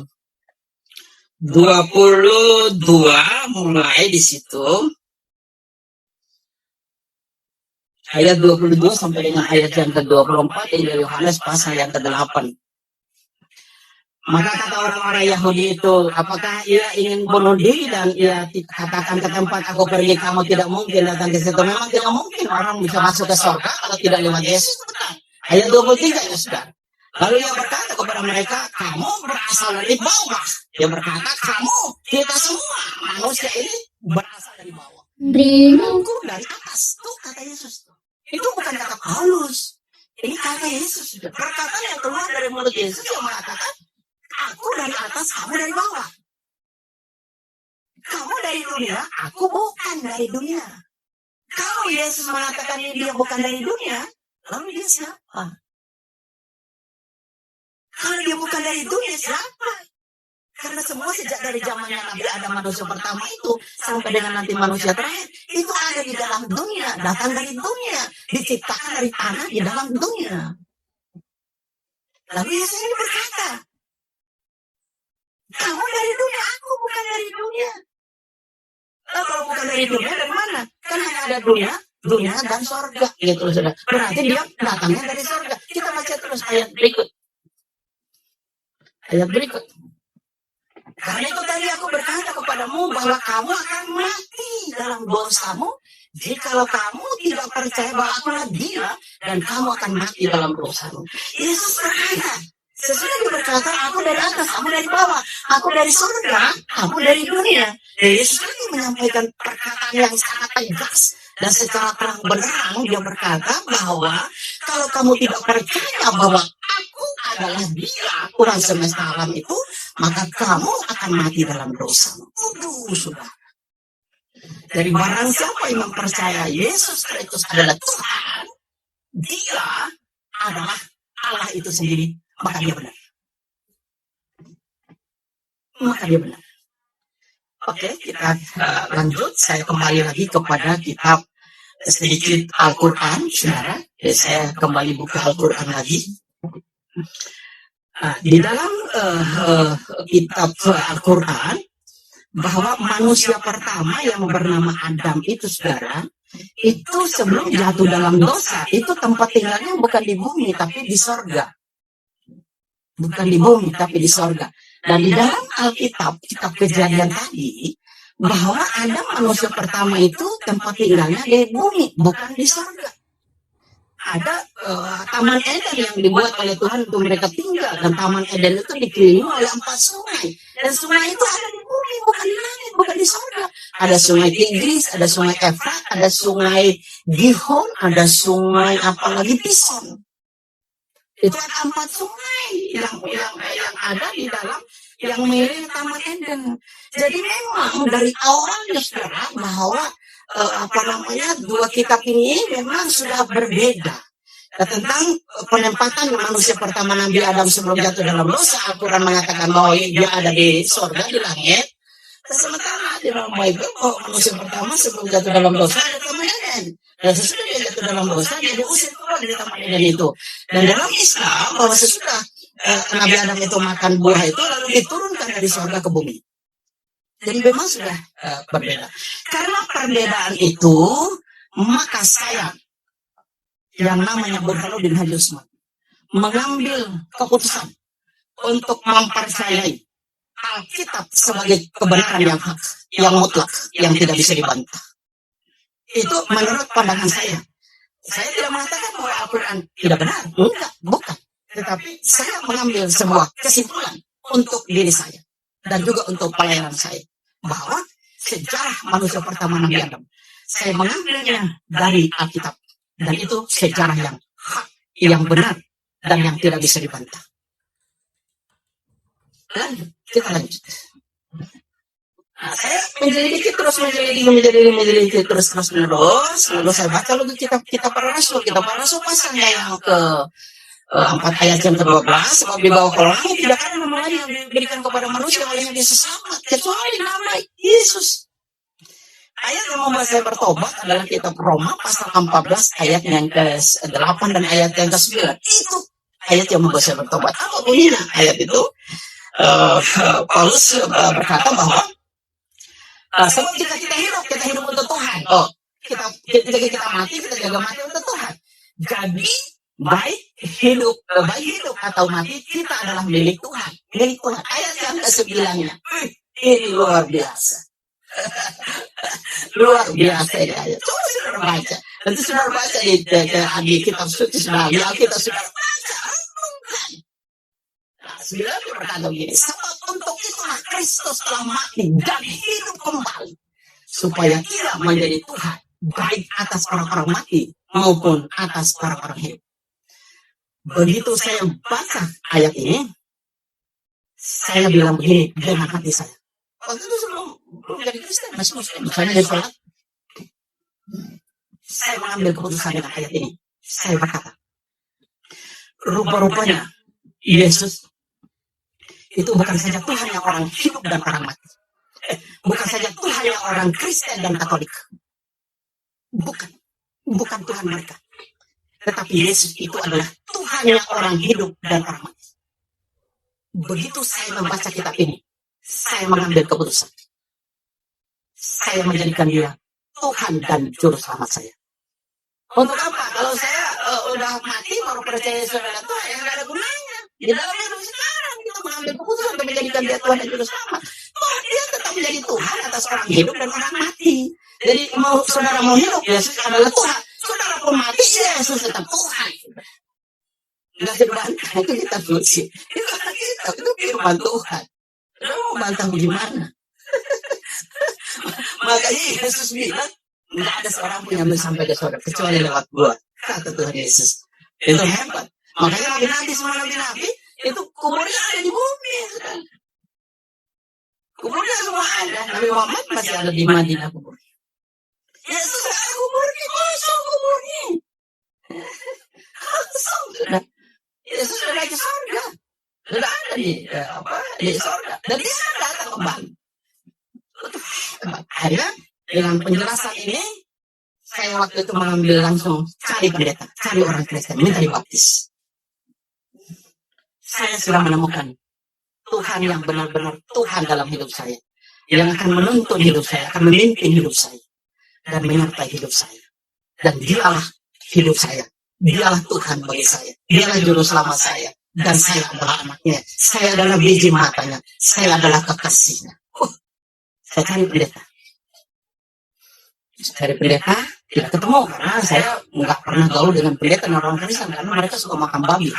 22 mulai di situ. ayat 22 sampai dengan ayat yang ke-24 Injil Yohanes pasal yang ke-8. Maka kata orang-orang Yahudi itu, apakah ia ingin bunuh diri dan ia katakan ke tempat aku pergi, kamu tidak mungkin datang ke situ. Memang tidak mungkin orang bisa masuk ke surga kalau tidak lewat Yesus. Ayat 23 ya sudah. Lalu ia berkata kepada mereka, kamu berasal dari bawah. Dia berkata, kamu, kita semua manusia ini berasal dari bawah. Aku dari atas. Tuh kata Yesus. Itu bukan kata Paulus. Ini kata Yesus. Perkataan yang keluar dari mulut Yesus yang mengatakan, aku dari atas, kamu dari bawah. Kamu dari dunia, aku bukan dari dunia. Kalau Yesus mengatakan dia bukan dari dunia, lalu dia siapa? Kalau dia bukan dari dunia, siapa? Karena semua sejak dari zamannya Nabi Adam manusia pertama itu, sampai dengan nanti manusia terakhir, itu ada di dalam dunia, datang dari dunia, diciptakan dari tanah di dalam dunia. Lalu Yesus ini berkata, kamu dari dunia, aku bukan dari dunia. Lalu kalau bukan dari dunia, dari mana? Kan hanya ada dunia dan sorga. Gitu, saudara. Berarti dia datangnya dari sorga. Kita baca terus ayat berikut. Ayat berikut. Karena itu tadi aku berkata kepadamu bahwa kamu akan mati dalam dosamu jikalau kamu tidak percaya bahwa akulah dia dan kamu akan mati dalam dosamu. Yesus berkata, sesudah dia berkata, aku dari atas, kamu dari bawah, aku dari surga, kamu dari dunia. Yesus lagi menyampaikan perkataan yang sangat tegas dan secara terang benderang dia berkata bahwa kalau kamu tidak percaya bahwa aku adalah dia, Tuhan semesta alam itu, maka kamu akan mati dalam dosamu. Sudah. Dari barang siapa yang mempercayai Yesus Kristus adalah Tuhan, dia adalah Allah itu sendiri, maka dia benar. Maka dia benar. Oke, kita lanjut. Saya kembali lagi kepada kitab sedikit Al-Quran, saudara. Saya kembali buka Al-Quran lagi. Di dalam kitab Al-Quran, bahwa manusia pertama yang bernama Adam itu, saudara, itu sebelum jatuh dalam dosa, itu tempat tinggalnya bukan di bumi, tapi di sorga. Bukan di bumi, tapi di sorga. Dan di dalam Alkitab, kitab Kejadian tadi, bahwa Adam manusia pertama itu tempat tinggalnya di bumi, bukan di sorga. Ada Taman Eden yang dibuat oleh Tuhan untuk mereka tinggal. Dan Taman Eden itu dikelilingi oleh 4 sungai. Dan sungai itu ada di bumi, bukan di langit, bukan di sorga. Ada sungai Tigris, ada sungai Efrat, ada sungai Gihon, ada sungai apalagi Pison. Itu ada 4 sungai yang ada di dalam yang mengelilingi Taman Eden. Jadi memang dari awalnya, saudara, bahwa dua kitab ini memang sudah berbeda. Tentang penempatan manusia pertama Nabi Adam sebelum jatuh dalam dosa, Al-Quran mengatakan bahwa dia ada di sorga, di langit. Sementara di dalam Bible, manusia pertama sebelum jatuh dalam dosa ada Taman Eden. Dan sesudah dia jatuh dalam dosa, dia diusir keluar dari Taman Eden itu. Dan dalam Islam, bahwa sesudah Nabi Adam itu makan buah itu, lalu diturunkan dari sorga ke bumi. Jadi memang sudah berbeda. Karena perbedaan itu, maka saya yang namanya Burhanuddin Haji Usman mengambil keputusan untuk mempercayai Alkitab sebagai kebenaran yang hak, yang mutlak, yang tidak bisa dibantah. Itu menurut pandangan saya. Saya tidak mengatakan bahwa Al-Quran tidak benar. Enggak, bukan. Tetapi saya mengambil sebuah kesimpulan untuk diri saya. Dan juga untuk pelayanan saya. Bahwa sejarah manusia pertama Nabi Adam, saya mengambilnya dari Alkitab. Dan itu sejarah yang hak, yang benar, dan yang tidak bisa dibantah. Lanjut, kita lanjut. Saya menyelidiki terus, menyelidiki terus menerus. Lalu saya baca lagi kitab para rasul. Kitab para rasul pasalnya yang ke 4 ayat yang ke-12, sebab di bawah kolongan tidak ada nama lain yang diberikan kepada manusia olehnya dia selamat kecuali nama Yesus. Ayat yang membuat saya bertobat adalah kitab Roma pasal 14 ayat yang ke-8 dan ayat yang ke-9. Itu ayat yang membuat saya bertobat. Apa bunyinya ayat itu? Paulus berkata bahwa sebab kita hidup untuk Tuhan. kita mati, kita jaga mati untuk Tuhan. Jadi baik hidup atau mati, kita adalah milik Tuhan. Milik Tuhan. Ayat yang ke-9-nya. Ini luar biasa. Luar biasa ini ayat. Coba saudara baca. Nanti saudara baca di kitab suci, di Alkitab saudara baca. Renungkan. Nah, saudara berkata begini, sebab untuk itulah Kristus telah mati dan hidup kembali, supaya kita menjadi Tuhan, baik atas orang-orang mati maupun atas orang-orang hidup. Begitu saya baca ayat ini, saya bilang begini dengan hati saya. Waktu itu belum jadi Kristen, masih Muslim, misalnya dari sholat. Saya mengambil keputusan dengan ayat ini. Saya berkata, rupa-rupanya Yesus itu bukan saja Tuhan yang orang hidup dan orang mati. Bukan saja Tuhan yang orang Kristen dan Katolik. Bukan Tuhan mereka. Tetapi Yesus itu adalah Tuhan yang orang hidup dan orang mati. Begitu saya membaca kitab ini, saya mengambil keputusan. Saya menjadikan dia Tuhan dan Juru Selamat saya. Untuk apa? Kalau saya udah mati baru percaya saudara Tuhan, yang gak ada gunanya. Di dalam hidup sekarang kita mengambil keputusan untuk menjadikan dia Tuhan dan Juru Selamat. Oh, dia tetap menjadi Tuhan atas orang hidup dan orang mati. Jadi saudara mau hidup, Yesus adalah Tuhan. Saudara pun mati, Yesus tetap Tuhan. Nggak dibantah, itu kita suci. Itu firman Tuhan. Saudara mau bantah bagaimana? Makanya Yesus bilang, nggak ada seorang pun yang sampai ke surga kecuali lewat gua, kata Tuhan Yesus. Itu hebat. Makanya nabi-nabi semua nabi-nabi itu kuburnya ada di bumi sekarang. Kuburnya semua ada. Nabi Muhammad masih ada di Madinah kuburnya. Yesus ada kuburnya, kosong kuburnya. Kosong sudah. Yesus sudah naik ke surga. Sudah ada di surga. Dan dia datang kembali. Akhirnya dengan penjelasan ini, saya waktu itu mengambil langsung cari pendeta, cari orang Kristen, minta dibaptis. Saya sudah menemukan Tuhan yang benar-benar Tuhan dalam hidup saya, yang akan menuntun hidup saya, akan memimpin hidup saya, dan menyertai hidup saya. Dan dialah hidup saya, dialah Tuhan bagi saya, dialah Juru Selamat saya, dan saya adalah anaknya, saya adalah biji matanya, saya adalah kekasihnya. Saya cari pendeta. Cari pendeta, tidak ketemu karena saya nggak pernah gaul dengan pendeta dan orang Kristen karena mereka suka makan babi.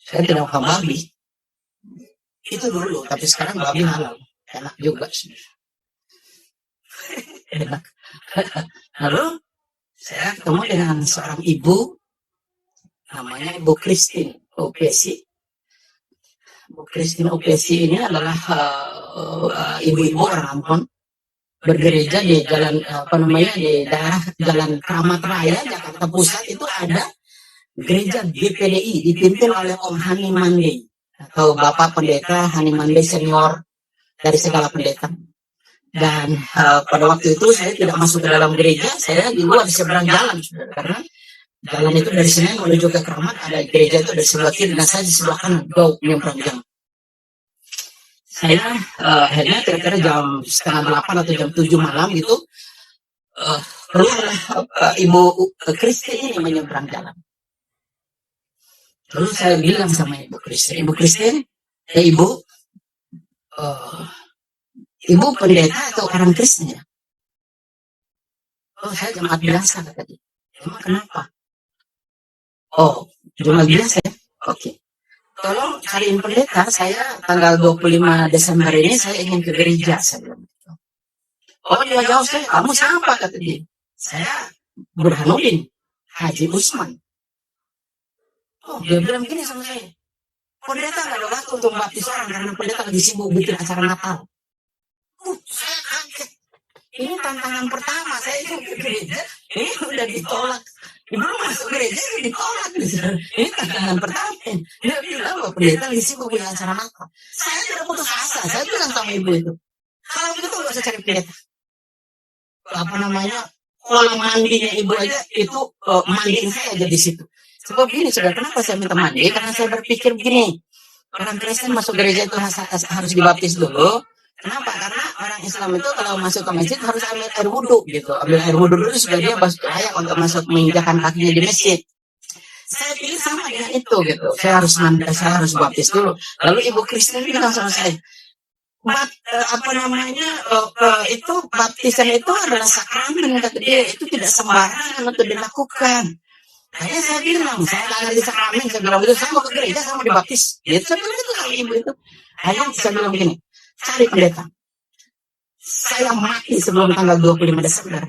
Saya tidak makan babi. Itu dulu, tapi sekarang babi halal. Enak juga sih. Enak. Lalu saya ketemu dengan seorang ibu, namanya Ibu Christine Opesi. Bu Christine Opesi ini adalah ibu-ibu orang Ambon, bergereja di jalan di daerah Jalan Kramat Raya Jakarta Pusat. Itu ada gereja GPDI dipimpin oleh Om Hani Mande atau Bapak Pendeta Hani Mande senior dari segala pendeta. Dan pada waktu itu saya tidak masuk ke dalam gereja, saya di luar di seberang jalan, karena jalan itu dari sini menuju ke Kramat, ada gereja itu dari sebelah kiri, dan saya di sebelah kanan, jauh nyebrang jalan. Saya akhirnya kira-kira jam 7:30 atau jam 7 malam gitu, keluarlah Ibu Christine ini menyeberang jalan. Lalu saya bilang sama Ibu Christine, Ibu, Ibu pendeta atau orang Kristen ya? Oh, saya jemaat biasa, kata dia. Emang kenapa? Oh, jemaat biasa ya? Oke. Tolong cariin pendeta, saya tanggal 25 Desember ini saya ingin ke gereja, saya bilang gitu. Oh, dia jauh saya, kamu siapa, kata dia. Saya Burhanuddin Haji Usman. Oh, dia bilang begini sama saya. Pendeta nggak ada waktu untuk membaptis orang karena pendeta lagi sibuk bikin acara Natal. Saya kaget. Ini tantangan pertama saya itu ke gereja, ini udah ditolak. Belum masuk gereja udah ditolak. Ini tantangan pertama. Dia bilang bahwa pendeta lagi sibuk bikin acara Natal. Saya tidak putus asa. Saya bilang sama ibu itu, kalau begitu nggak usah cari pendeta. Kolam mandinya ibu aja itu mandiin saya aja di situ. Sebab gini, saudara, kenapa saya minta mandi? Karena saya berpikir begini, orang Kristen masuk gereja itu harus dibaptis dulu, Kenapa? Karena orang Islam itu kalau masuk ke masjid harus ambil air wudhu gitu. Ambil air wudhu dulu supaya dia layak untuk masuk menginjakan kakinya di masjid. Saya pilih sama dengan itu gitu. Saya harus baptis dulu. Lalu ibu Kristen bilang sama saya, itu baptisan itu adalah sakramen kata dia, itu tidak sembarangan untuk dilakukan. Kayaknya saya bilang, saya nggak ngerti sakramen, saya bilang itu saya mau ke gereja, saya mau dibaptis. Gitu, saya bilang itu sama ibu itu. Akhirnya saya bilang begini, cari pendeta. Saya mati sebelum tanggal 25 Desember.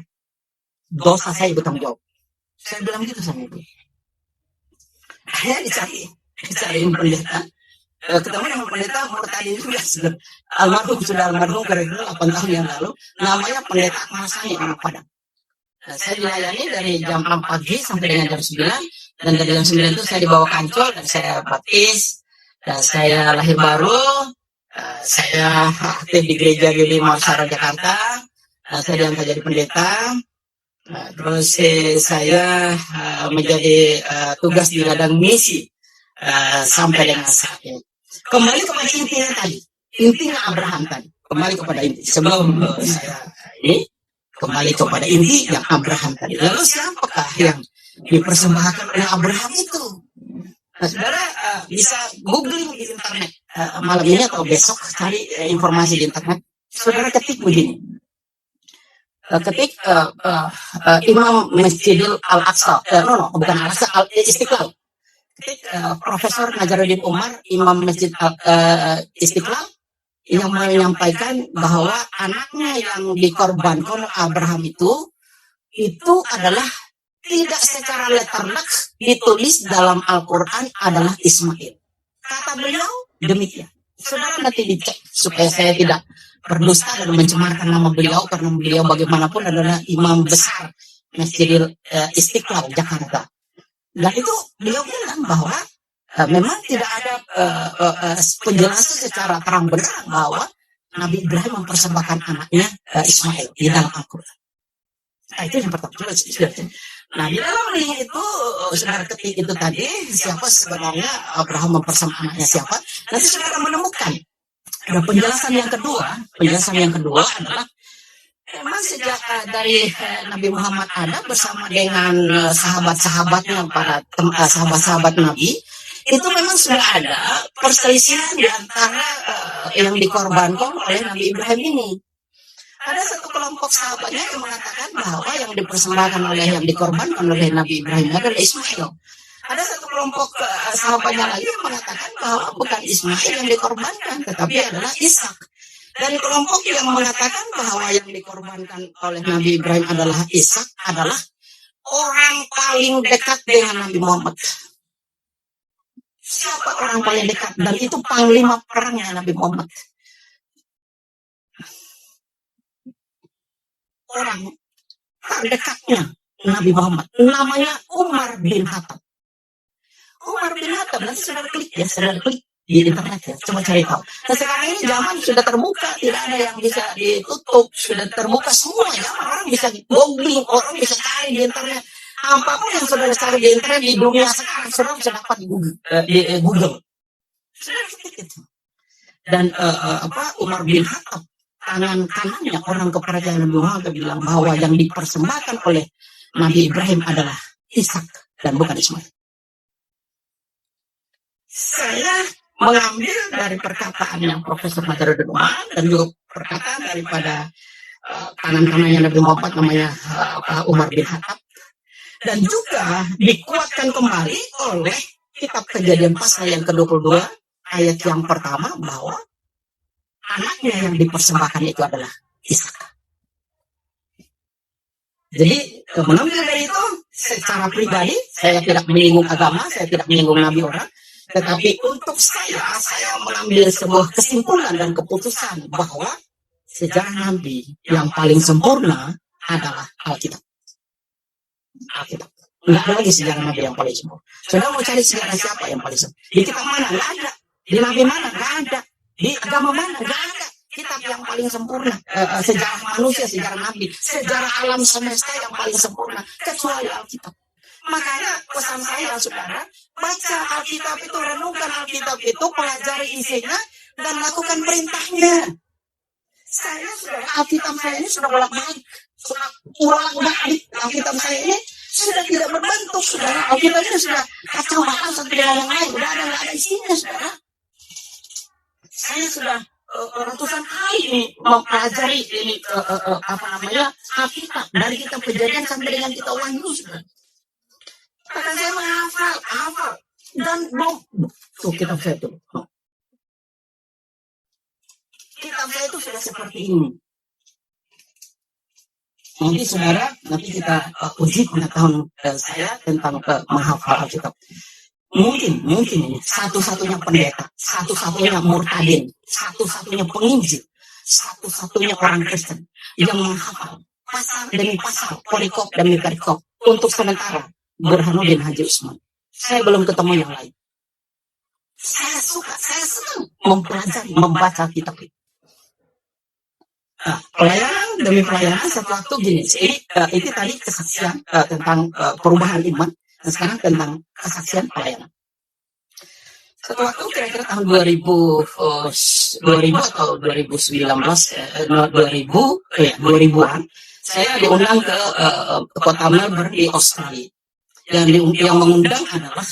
Dosa saya bertanggung jawab. Saya bilang gitu sama ibu. Akhirnya dicari pendeta. Ketemu dengan pendeta tadi juga sudah almarhum kira-kira 8 tahun yang lalu. Namanya pendeta Masani orang Padang. Saya dilayani dari jam 6 pagi sampai dengan jam 9. Dan dari jam 9 itu saya dibawa kancol dan saya baptis. Dan saya lahir baru. Saya aktif di gereja GBI Marsara Jakarta. Saya diangkat jadi pendeta. Terus saya menjadi tugas di ladang misi sampai dengan saat ini. Kembali kepada intinya tadi, intinya Abraham tadi. Kembali kepada inti. Sebelum saya ini kembali kepada inti yang Abraham tadi. Lalu siapakah yang dipersembahkan oleh Abraham itu? Nah, saudara bisa googling di internet malam ini atau besok cari informasi di internet. Saudara ketik begini. Ketik Imam Masjidil Al-Aqsa, bukan Al-Aqsa, Istiqlal. Ketik Profesor Najaruddin Umar, Imam Masjid Istiqlal, yang menyampaikan bahwa anaknya yang dikorbankan Abraham itu adalah tidak secara letterlek ditulis dalam Al-Quran adalah Ismail. Kata beliau demikian. Saudara nanti dicek supaya saya tidak berdusta dan mencemarkan nama beliau, karena beliau bagaimanapun adalah imam besar Masjidil Istiqlal Jakarta. Dan itu beliau bilang bahwa memang tidak ada penjelasan secara terang benerang bahwa Nabi Ibrahim mempersembahkan anaknya Ismail di dalam Al-Quran. Nah, itu yang pertama. Nah, di dalam link itu saudara ketik itu tadi, siapa sebenarnya Abraham mempersembahkan anaknya siapa? Nanti saudara menemukan. Nah, penjelasan yang kedua adalah memang sejak dari Nabi Muhammad ada bersama dengan sahabat-sahabatnya, para sahabat-sahabat Nabi, itu memang sudah ada perselisihan di antara yang dikorbankan oleh Nabi Ibrahim ini. Ada satu kelompok sahabatnya yang mengatakan bahwa yang dipersembahkan oleh yang dikorbankan oleh Nabi Ibrahim adalah Ismail. Ada satu kelompok sahabatnya lagi yang mengatakan bahwa bukan Ismail yang dikorbankan, tetapi adalah Ishak. Dan kelompok yang mengatakan bahwa yang dikorbankan oleh Nabi Ibrahim adalah Ishak adalah orang paling dekat dengan Nabi Muhammad. Siapa orang paling dekat? Dan itu panglima perangnya Nabi Muhammad. Orang terdekatnya Nabi Muhammad namanya Umar bin Khattab. Umar bin Khattab, nanti saudara klik di internet ya, coba cari tahu. Nah, sekarang ini zaman sudah terbuka, tidak ada yang bisa ditutup, sudah terbuka semua ya, orang bisa googling, orang bisa cari di internet. Apapun yang saudara cari di internet di dunia sekarang, saudara bisa dapat di Google. Saudara ketik itu. Dan Umar bin Khattab, tangan kanannya orang kepercayaan Nabi Muhammad bilang bahwa yang dipersembahkan oleh Nabi Ibrahim adalah Ishak dan bukan Ismail. Saya mengambil dari perkataan yang Profesor Najaruddin Umar dan juga perkataan daripada tangan kanannya Nabi Muhammad namanya Umar bin Khattab, dan juga dikuatkan kembali oleh kitab Kejadian pasal yang ke-22 ayat yang pertama bahwa anaknya yang dipersembahkan itu adalah Ishak. Jadi mengambil dari itu secara pribadi, saya tidak menyinggung agama, saya tidak menyinggung nabi orang, tetapi untuk saya mengambil sebuah kesimpulan dan keputusan bahwa sejarah nabi yang paling sempurna adalah Alkitab. Alkitab. Nggak ada lagi sejarah nabi yang paling sempurna. Saudara mau cari sejarah siapa yang paling sempurna? Di kitab mana? Nggak ada. Di nabi mana? Nggak ada. Di agama mana? Nggak ada. Kitab yang paling sempurna, sejarah manusia, sejarah nabi, sejarah alam semesta yang paling sempurna, kecuali Alkitab. Makanya pesan saya, saudara, baca Alkitab itu, renungkan Alkitab itu, pelajari isinya, dan lakukan perintahnya. Saya sudah, Alkitab saya ini sudah bolak-balik, sudah bolak-balik. Alkitab saya ini sudah tidak berbentuk, saudara. Alkitab ini sudah kacau balau satu dengan yang lain, udah nggak ada isinya, saudara. Saya sudah ratusan kali ini mempelajari ini Alkitab dari kitab Kejadian sampai dengan kitab Wahyu, saudara. Bahkan saya menghafal dan tuh kitab saya tuh. Kitab saya itu sudah seperti ini. Nanti saudara, nanti kita uji pengetahuan saya tentang menghafal Alkitab. Mungkin ini satu-satunya pendeta, satu-satunya murtadin, satu-satunya penginjil, satu-satunya orang Kristen yang menghafal pasal demi pasal, perikop demi perikop untuk sementara Burhanuddin Haji Usman. Saya belum ketemu yang lain. Saya senang mempelajari, membaca kitab itu. Pelayanan demi pelayanan satu waktu gini. Itu tadi kesaksian tentang perubahan iman, dan sekarang tentang kesaksian pelayanan. Satu waktu kira-kira tahun 2000 atau 2000-an, saya diundang ke kota Melbourne di Australia. Yang mengundang adalah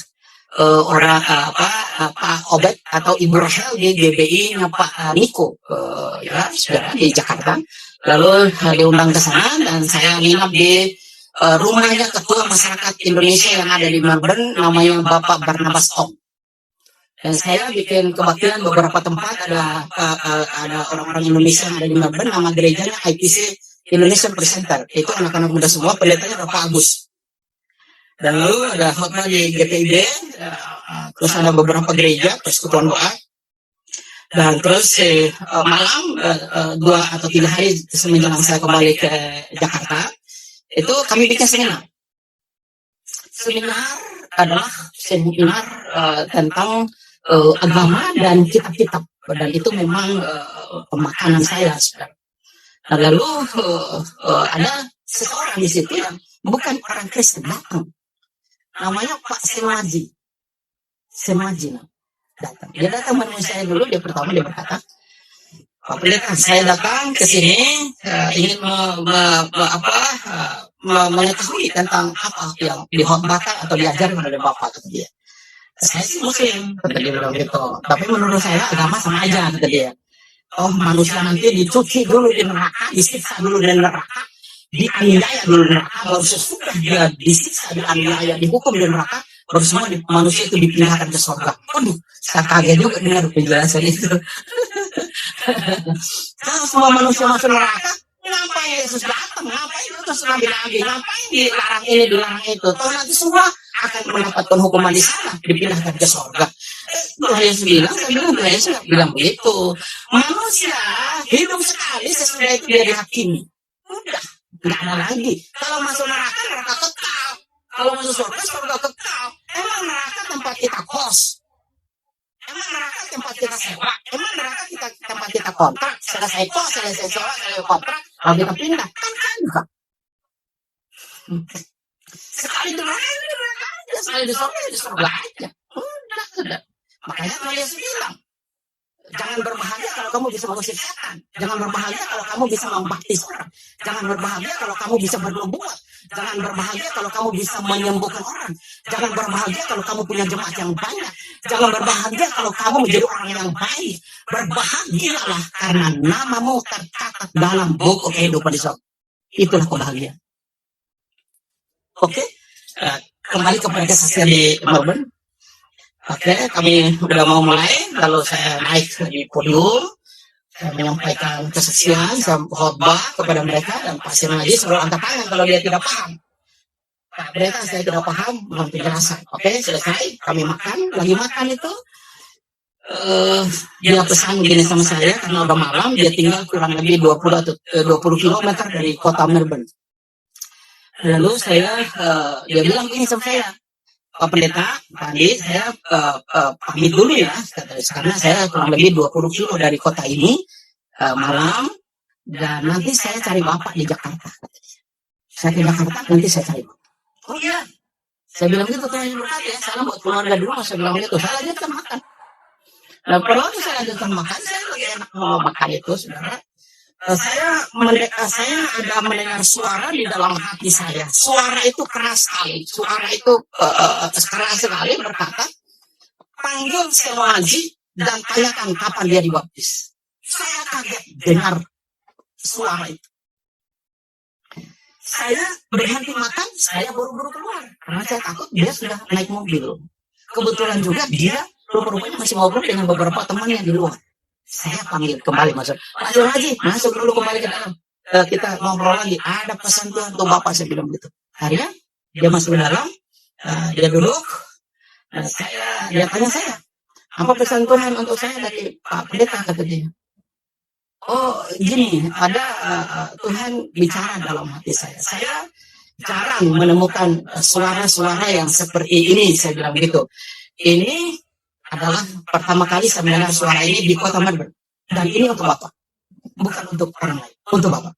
Pak Obed atau Ibu Rachel di GBI-nya Pak Niko, ya saudara, di Jakarta. Lalu diundang ke sana dan saya nginap di rumahnya ketua masyarakat Indonesia yang ada di Melbourne, namanya Bapak Barnabas Tom. Dan saya bikin kebaktian beberapa tempat, ada orang-orang Indonesia yang ada di Melbourne, nama gerejanya IPC Indonesian Presenter. Itu anak-anak muda semua, pendetanya Bapak Agus. Dan lalu ada khotbah di GPIB, terus ada beberapa gereja, persekutuan doa. Dan terus malam 2 atau 3 hari semenjelang saya kembali ke Jakarta, itu kami bikin seminar. Seminar adalah seminar tentang agama dan kitab-kitab. Dan itu memang pemakanan saya, saudara. Nah, lalu ada seseorang di situ yang bukan orang Kristen datang. Namanya Pak Semaji datang. Dia datang menemui saya dulu. Dia berkata, Pak Pendeta, saya datang ke sini ingin mengetahui tentang apa yang dihotbahkan atau diajarkan oleh Bapak, kata dia. Saya sih Muslim, kata dia bilang gitu. Tapi menurut saya agama sama aja, kata dia. Oh, manusia nanti dicuci dulu di neraka, disiksa dulu di neraka, dianiaya dulu di neraka, baru sesudah dia disiksa, dianiaya, dihukum di neraka, baru semua manusia itu dipindahkan ke surga. Waduh, saya kaget juga dengar penjelasan itu. Kalau semua manusia masuk neraka, ngapain Yesus datang? Ngapain utus nabi-nabi? Ngapain dilarang ini, dilarang itu? Tahu nanti semua akan mendapatkan hukuman di sana, dipindahkan ke surga. Tuhan Yesus bilang, saya bilang, Tuhan Yesus bilang begitu. Manusia hidup sekali, sesudah itu dia dihakimi. Udah, nggak ada lagi. Kalau masuk neraka, neraka kekal. Kalau masuk surga, surga kekal. Emang neraka tempat kita kos? Emang neraka tempat kita sewa? Emang neraka tempat kita kontrak? Selesai kos, selesai sewa, selesai kontrak, lalu kita pindah. Kan enggak. Sekali di neraka aja, sekali di surga aja. Udah. Makanya Tuhan Yesus bilang, jangan berbahagia kalau kamu bisa mengusir setan. Jangan berbahagia kalau kamu bisa membaptis orang. Jangan berbahagia kalau kamu bisa bernubuat. Jangan berbahagia kalau kamu bisa menyembuhkan orang. Jangan berbahagia kalau kamu punya jemaat yang banyak. Jangan berbahagia kalau kamu menjadi orang yang baik. Berbahagialah karena namamu tercatat dalam buku kehidupan di surga. Itulah kebahagiaan. Oke, kembali kepada kesaksian di Melbourne. Oke, kami udah mau mulai. Lalu saya naik di podium, saya menyampaikan kesaksian, saya khotbah kepada mereka, dan Pak Semaji selalu angkat tangan kalau dia tidak paham. Pak Pendeta, saya tidak paham, mohon penjelasan. Oke, selesai, kami makan. Lagi makan itu, dia pesan begini sama saya, karena udah malam, dia tinggal kurang lebih 20 km dari kota Melbourne. Lalu dia bilang begini sama saya, Pak Pendeta, tadi saya pamit dulu ya, karena saya kurang lebih 20 kilo dari kota ini, malam, dan nanti saya cari Bapak di Jakarta. Saya ke Jakarta, nanti saya cari Bapak. Oh iya, saya bilang gitu, Tuhan berkati ya, salam buat keluarga di rumah, saya bilang gitu, saya lanjutkan makan. Nah, pada waktu saya lanjutkan makan, saya lagi enak mau makan itu, saudara. saya ada mendengar suara di dalam hati saya. Suara itu keras sekali. Suara itu keras sekali berkata, panggil Senoaji dan tanyakan kapan dia dibaptis. Saya kaget dengar suara itu. Saya berhenti makan, saya buru-buru keluar. Karena saya takut dia sudah naik mobil. Kebetulan juga dia rupa-rupanya masih ngobrol dengan beberapa temannya di luar. Saya panggil kembali masuk. Pak Haji, masuk dulu kembali ke dalam. Kita ngobrol lagi. Ada pesan Tuhan untuk Bapak, saya bilang gitu. Akhirnya dia masuk ke dalam, dia duduk. Dia tanya saya, apa pesan Tuhan untuk saya dari Pak Pendeta, kata dia. Oh gini, ada Tuhan bicara dalam hati saya. Saya jarang menemukan suara-suara yang seperti ini, saya bilang begitu. Ini adalah pertama kali saya mendengar suara ini di kota Melbourne. Dan ini untuk Bapak. Bukan untuk orang lain. Untuk Bapak.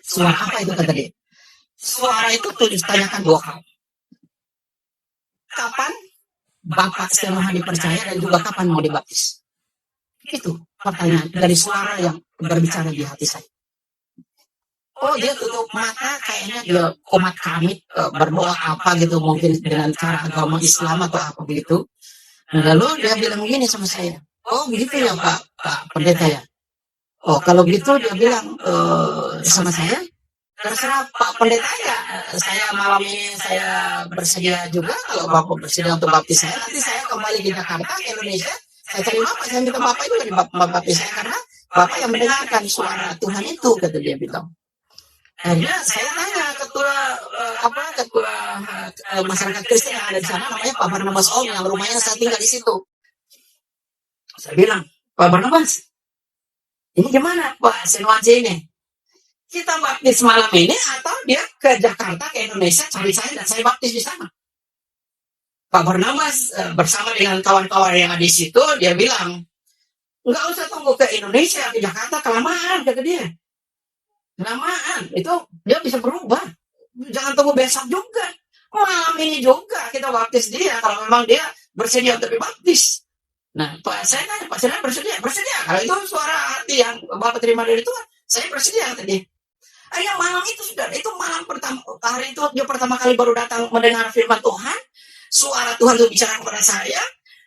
Suara apa itu, kata dia? Suara itu tanyakan 2 kali. Kapan Bapak Senoaji dipercaya dan juga kapan mau dibaptis? Itu pertanyaan dari suara yang berbicara di hati saya. Oh, dia tutup mata, kayaknya dia komat kamit, berdoa apa gitu, mungkin dengan cara agama Islam atau apa begitu. Lalu dia bilang begini sama saya, oh begitu ya Pak Pendeta ya. Oh kalau gitu dia bilang sama saya, terserah Pak Pendeta ya, saya malam ini saya bersedia juga, kalau Bapak bersedia untuk baptis saya, nanti saya kembali ke Jakarta, ke Indonesia, saya cari Bapak, saya minta Bapak itu dari baptis saya, karena Bapak yang mendengarkan suara Tuhan itu, kata dia bilang. Akhirnya saya tanya ketua masyarakat Kristen yang ada di sana, namanya Pak Barnabas Om, yang rumahnya saya tinggal di situ. Saya bilang, Pak Barnabas, ini gimana Pak Senoaji ini? Kita baptis malam ini atau dia ke Jakarta, ke Indonesia, cari saya dan saya baptis di sana? Pak Barnabas bersama dengan kawan-kawan yang ada di situ, dia bilang, nggak usah tunggu ke Indonesia, ke Jakarta, kelamaan, kata dia. Kelamaan, itu dia bisa berubah. Jangan tunggu besok juga. Malam ini juga kita baptis dia, kalau memang dia bersedia untuk dibaptis. Nah, saya tanya, Pak Senoaji bersedia? Bersedia. Kalau itu suara hati yang Bapak terima dari Tuhan, saya bersedia, kata dia. Akhirnya malam itu sudah, itu malam pertama, hari itu dia pertama kali baru datang mendengar firman Tuhan, suara Tuhan itu bicara kepada saya,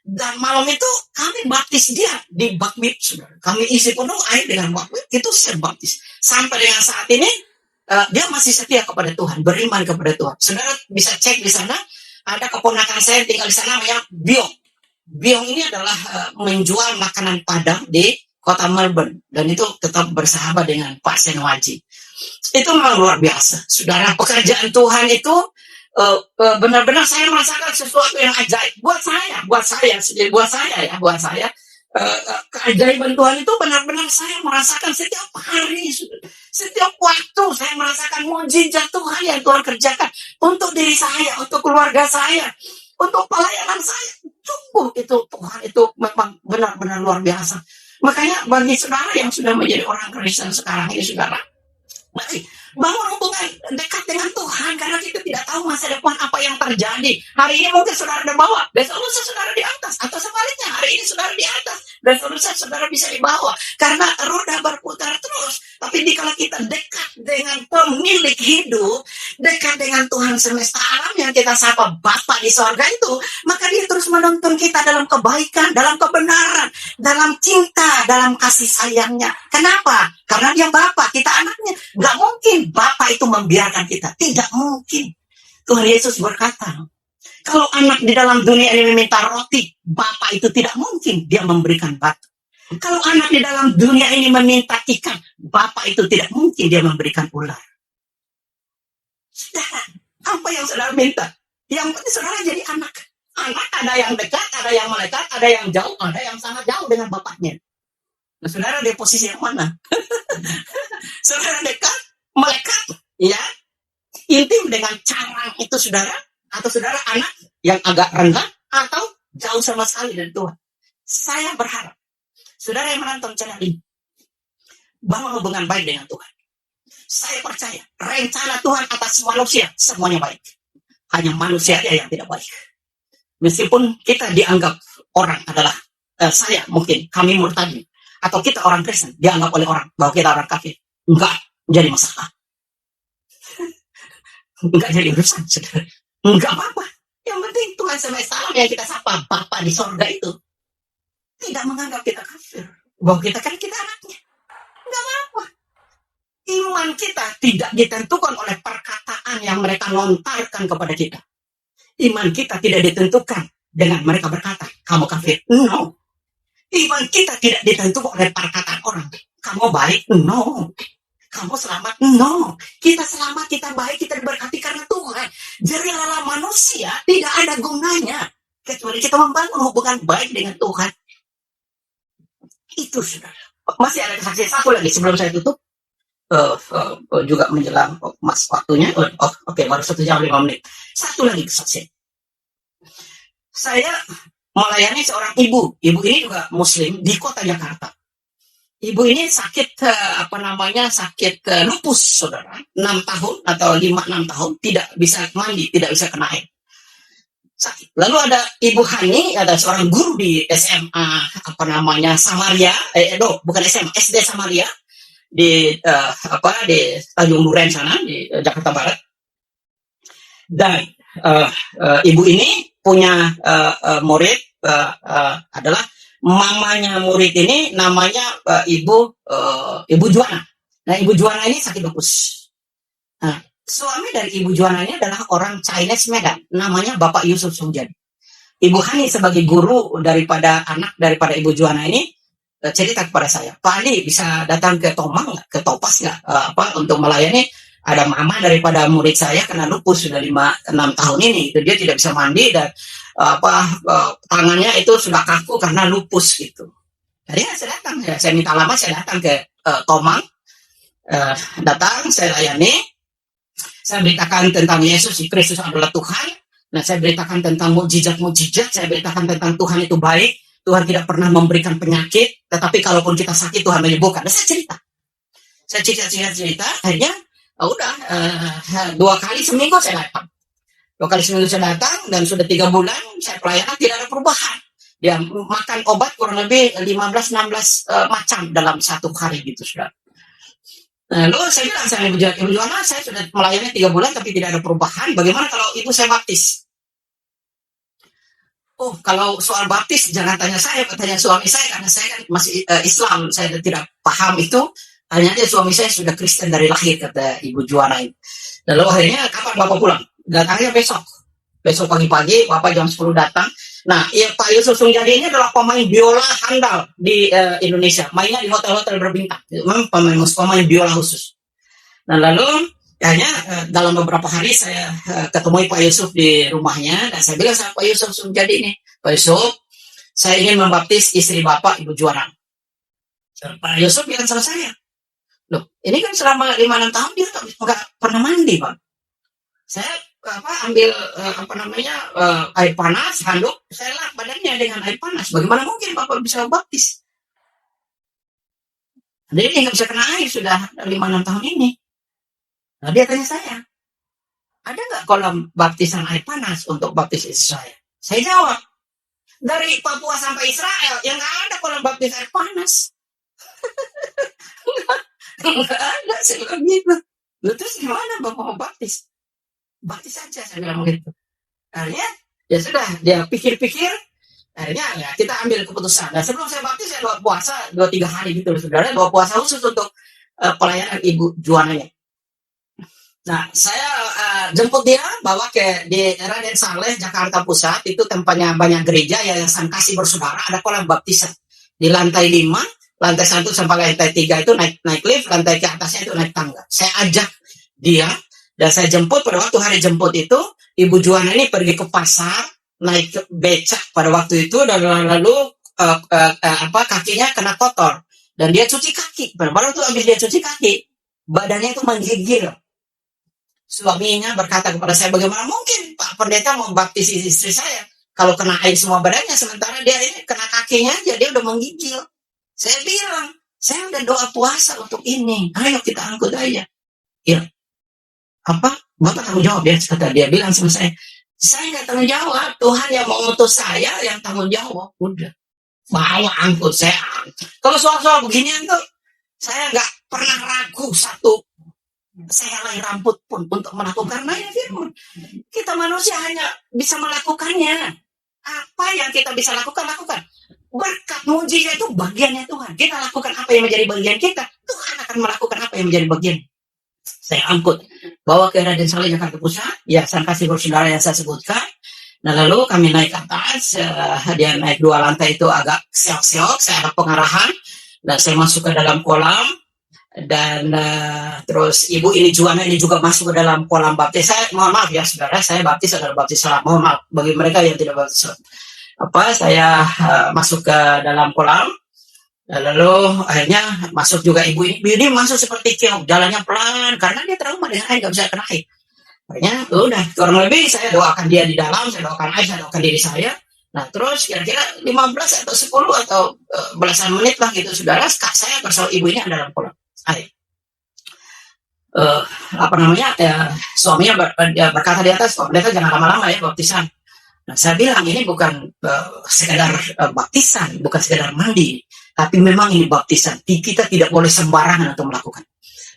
dan malam itu kami baptis dia di bakmit, saudara. Kami isi penuh air dengan bakmit, itu saya baptis. Sampai dengan saat ini, dia masih setia kepada Tuhan, beriman kepada Tuhan. Saudara bisa cek di sana, ada keponakan saya yang tinggal di sana namanya Biong. Biong ini adalah menjual makanan Padang di kota Melbourne, dan itu tetap bersahabat dengan Pak Senoaji. Itu memang luar biasa, saudara. Pekerjaan Tuhan itu benar-benar saya merasakan sesuatu yang ajaib buat saya. Keajaiban Tuhan itu benar-benar saya merasakan setiap hari, setiap waktu saya merasakan mukjizat Tuhan yang Tuhan kerjakan untuk diri saya, untuk keluarga saya, untuk pelayanan saya. Sungguh itu Tuhan itu memang benar-benar luar biasa. Makanya bagi saudara yang sudah menjadi orang Kristen sekarang ini, saudara, mari bangun hubungan dekat dengan Tuhan, karena kita tidak tahu masa depan apa yang terjadi. Hari ini mungkin saudara di bawah, besok lusa saudara di atas, atau sebaliknya, hari ini saudara di atas, besok lusa saudara bisa di bawah, karena roda berputar terus. Tapi kalau kita dekat dengan pemilik hidup, dekat dengan Tuhan semesta alam yang kita sapa Bapa di sorga itu, maka dia terus menuntun kita dalam kebaikan, dalam kebenaran, dalam cinta, dalam kasih sayangnya. Kenapa? Karena dia Bapa, kita anaknya. Gak mungkin Bapa itu membiarkan kita. Tidak mungkin. Tuhan Yesus berkata, kalau anak di dalam dunia ini meminta roti, Bapa itu tidak mungkin dia memberikan batu. Kalau anak di dalam dunia ini meminta ikan, Bapa itu tidak mungkin dia memberikan ular. Saudara, apa yang saudara minta? Yang penting saudara jadi anak. Anak ada yang dekat, ada yang melekat, ada yang jauh, ada yang sangat jauh dengan bapaknya. Nah, saudara di posisi yang mana? Saudara dekat, melekat, ya, intim dengan carang itu saudara, atau saudara anak yang agak rendah, atau jauh sama sekali dari Tuhan. Saya berharap saudara yang menonton channel ini bangun hubungan baik dengan Tuhan. Saya percaya rencana Tuhan atas manusia semuanya baik. Hanya manusia yang tidak baik. Meskipun kita dianggap orang adalah saya mungkin kami murtadin, atau kita orang Kristen dianggap oleh orang bahwa kita orang kafir, enggak jadi masalah, enggak jadi urusan, saudara. Enggak apa-apa. Yang penting Tuhan semesta alam yang kita sapa, Bapa di sorga itu, tidak menganggap kita kafir, bahwa kita anaknya. Enggak apa-apa. Iman kita tidak ditentukan oleh perkataan yang mereka lontarkan kepada kita. Iman kita tidak ditentukan dengan mereka berkata, kamu kafir. No. Iman kita tidak ditentukan oleh perkataan orang. Kamu baik. No. Kamu selamat. No. Kita selamat, kita baik, kita diberkati karena Tuhan. Jadi lala manusia tidak ada gunanya kecuali kita membangun hubungan baik dengan Tuhan. Itu sudah. Masih ada kesaksian satu lagi sebelum saya tutup. Juga menjelang mas waktunya. Oke, baru 1 jam 5 menit. Satu lagi kesaksian. Saya melayani seorang ibu. Ibu ini juga Muslim di kota Jakarta. Ibu ini sakit sakit lupus, saudara. 6 tahun atau 5-6 tahun tidak bisa mandi, tidak bisa kena air. Sakit. Lalu ada Ibu Hani, ada seorang guru di SMA Samaria, bukan SMA, SD Samaria di Tanjung Duren sana di Jakarta Barat. Dan ibu ini punya murid adalah mamanya murid ini namanya Ibu Juana. Nah, Ibu Juana ini sakit lupus. Nah, suami dari Ibu Juana ini adalah orang Chinese Medan, namanya Bapak Yusuf Sungjadi. Ibu Hani sebagai guru daripada Ibu Juana ini cerita kepada saya, Pak Ali bisa datang ke Tomang nggak, ke Topas nggak, untuk melayani. Ada mama daripada murid saya kena lupus sudah 5-6 tahun ini, itu dia tidak bisa mandi dan tangannya itu sudah kaku karena lupus gitu. Jadi saya datang, saya minta alamat, saya datang ke Tomang, datang, saya layani, saya beritakan tentang Yesus Kristus adalah Tuhan. Nah, saya beritakan tentang mukjizat-mukjizat, saya beritakan tentang Tuhan itu baik, Tuhan tidak pernah memberikan penyakit, tetapi kalaupun kita sakit Tuhan menyembuhkan. Nah, saya cerita, akhirnya udah 2 kali seminggu saya datang. 2 kali seminggu saya datang dan sudah 3 bulan saya pelayanan tidak ada perubahan. Dia makan obat kurang lebih 15-16 macam dalam 1 hari gitu, sudah. Lalu saya bilang sama Ibu Juana, saya sudah melayani 3 bulan tapi tidak ada perubahan. Bagaimana kalau ibu saya baptis? Oh, kalau soal baptis jangan tanya saya, tanya suami saya karena saya kan masih Islam, saya tidak paham itu. Tanya aja suami saya sudah Kristen dari lahir, kata Ibu Juana itu. Lalu akhirnya kapan Bapak pulang? Datangnya besok pagi-pagi, Bapak jam 10 datang. Nah, Pak Yusuf Sungjadi ini adalah pemain biola handal di Indonesia. Mainnya di hotel-hotel berbintang. Memang pemain biola khusus. Nah, lalu akhirnya dalam beberapa hari saya ketemu Pak Yusuf di rumahnya dan saya bilang sama Pak Yusuf Sungjadi ini, Pak Yusuf, saya ingin membaptis istri Bapak, Ibu Juana. Pak Yusuf bilang sama saya, loh, ini kan selama 5-6 tahun dia nggak pernah mandi, Pak. Saya ambil air panas, handuk, saya lap badannya dengan air panas. Bagaimana mungkin Bapak bisa baptis? Jadi dia nggak bisa kena air sudah 5-6 tahun ini. Nah, dia tanya saya, ada nggak kolam baptisan air panas untuk baptis istri saya? Saya jawab, dari Papua sampai Israel yang nggak ada kolam baptis air panas. Nggak ada, saya bilang gitu. Terus gimana Bapak mau baptis? Baptis saja, saya bilang begitu. Akhirnya ya sudah, dia pikir-pikir, akhirnya ya kita ambil keputusan. Dan sebelum saya baptis saya doa puasa 2-3 hari gitu, saudara, doa puasa khusus untuk pelayanan Ibu Juananya. Nah, saya jemput dia, bawa di Raden Saleh, Jakarta Pusat, itu tempatnya banyak gereja, Yayasan Kasih Bersaudara, ada kolam baptisan di lantai 5, lantai 1 sampai lantai 3 itu naik lift, lantai ke atasnya itu naik tangga. Saya ajak dia dan saya jemput. Pada waktu hari jemput itu Ibu Juana ini pergi ke pasar, naik becak pada waktu itu, dan lalu kakinya kena kotor dan dia cuci kaki. Pada waktu habis dia cuci kaki, badannya itu menggigil. Suaminya berkata kepada saya, bagaimana mungkin Pak Pendeta mau baptis istri saya kalau kena air semua badannya, sementara dia ini kena kakinya aja, dia udah menggigil. Saya bilang, saya udah doa puasa untuk ini, ayo kita angkut aja. Ya, Bapak tanggung jawab ya, kata dia bilang sama saya nggak tanggung jawab, Tuhan yang mengutus saya yang tanggung jawab. Udah, bawa angkut, saya Kalau soal-soal beginian tuh saya nggak pernah ragu satu sehelai rambut pun untuk melakukan, karena ya firman kita manusia hanya bisa melakukannya. Apa yang kita bisa lakukan, lakukan. Berkat mujizat itu bagiannya Tuhan. Kita lakukan apa yang menjadi bagian kita, Tuhan akan melakukan apa yang menjadi bagian. Saya angkut bawa ke Raden Saleh Jakarta Pusat, ya saya kasih saudara yang saya sebutkan. Nah lalu kami naik ke atas, dia naik 2 lantai itu agak seok-seok, saya ada pengarahan, dan saya masuk ke dalam kolam, dan terus ibu ini Juana ini juga masuk ke dalam kolam baptis. Saya mohon maaf ya saudara, saya baptis adalah baptis salah, mohon maaf bagi mereka yang tidak baptis. Saya masuk ke dalam kolam, lalu akhirnya masuk juga ibu ini masuk seperti keong, jalannya pelan karena dia trauma dengan air, nggak bisa kena air. Akhirnya udah kurang lebih saya doakan dia di dalam, saya doakan air, saya doakan diri saya. Nah terus kira-kira 15 atau 10 atau belasan menit lah gitu saudara, saya bersama ibu ini ada dalam kolam air. Suaminya berkata di atas, mereka jangan lama-lama ya baptisan. Nah saya bilang ini bukan sekedar baptisan, bukan sekedar mandi, tapi memang ini baptisan. Kita tidak boleh sembarangan untuk melakukan.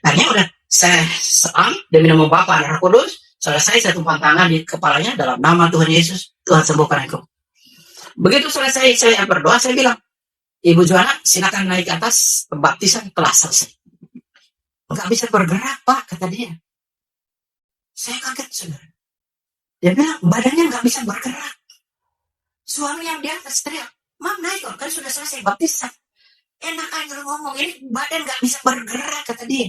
Akhirnya udah saya selam demi nama Bapa dan Roh Kudus, selesai saya tumpang tangan di kepalanya dalam nama Tuhan Yesus, Tuhan sembuhkan engkau. Begitu selesai saya berdoa, saya bilang, Ibu Juana silakan naik ke atas, pembaptisan telah selesai. Nggak bisa bergerak Pak, kata dia. Saya kaget saudara. Dia bilang badannya nggak bisa bergerak. Suami yang di atas teriak, Mam naik kok, kan sudah selesai baptisan. Enak aja ngomong, ini badan nggak bisa bergerak, kata dia.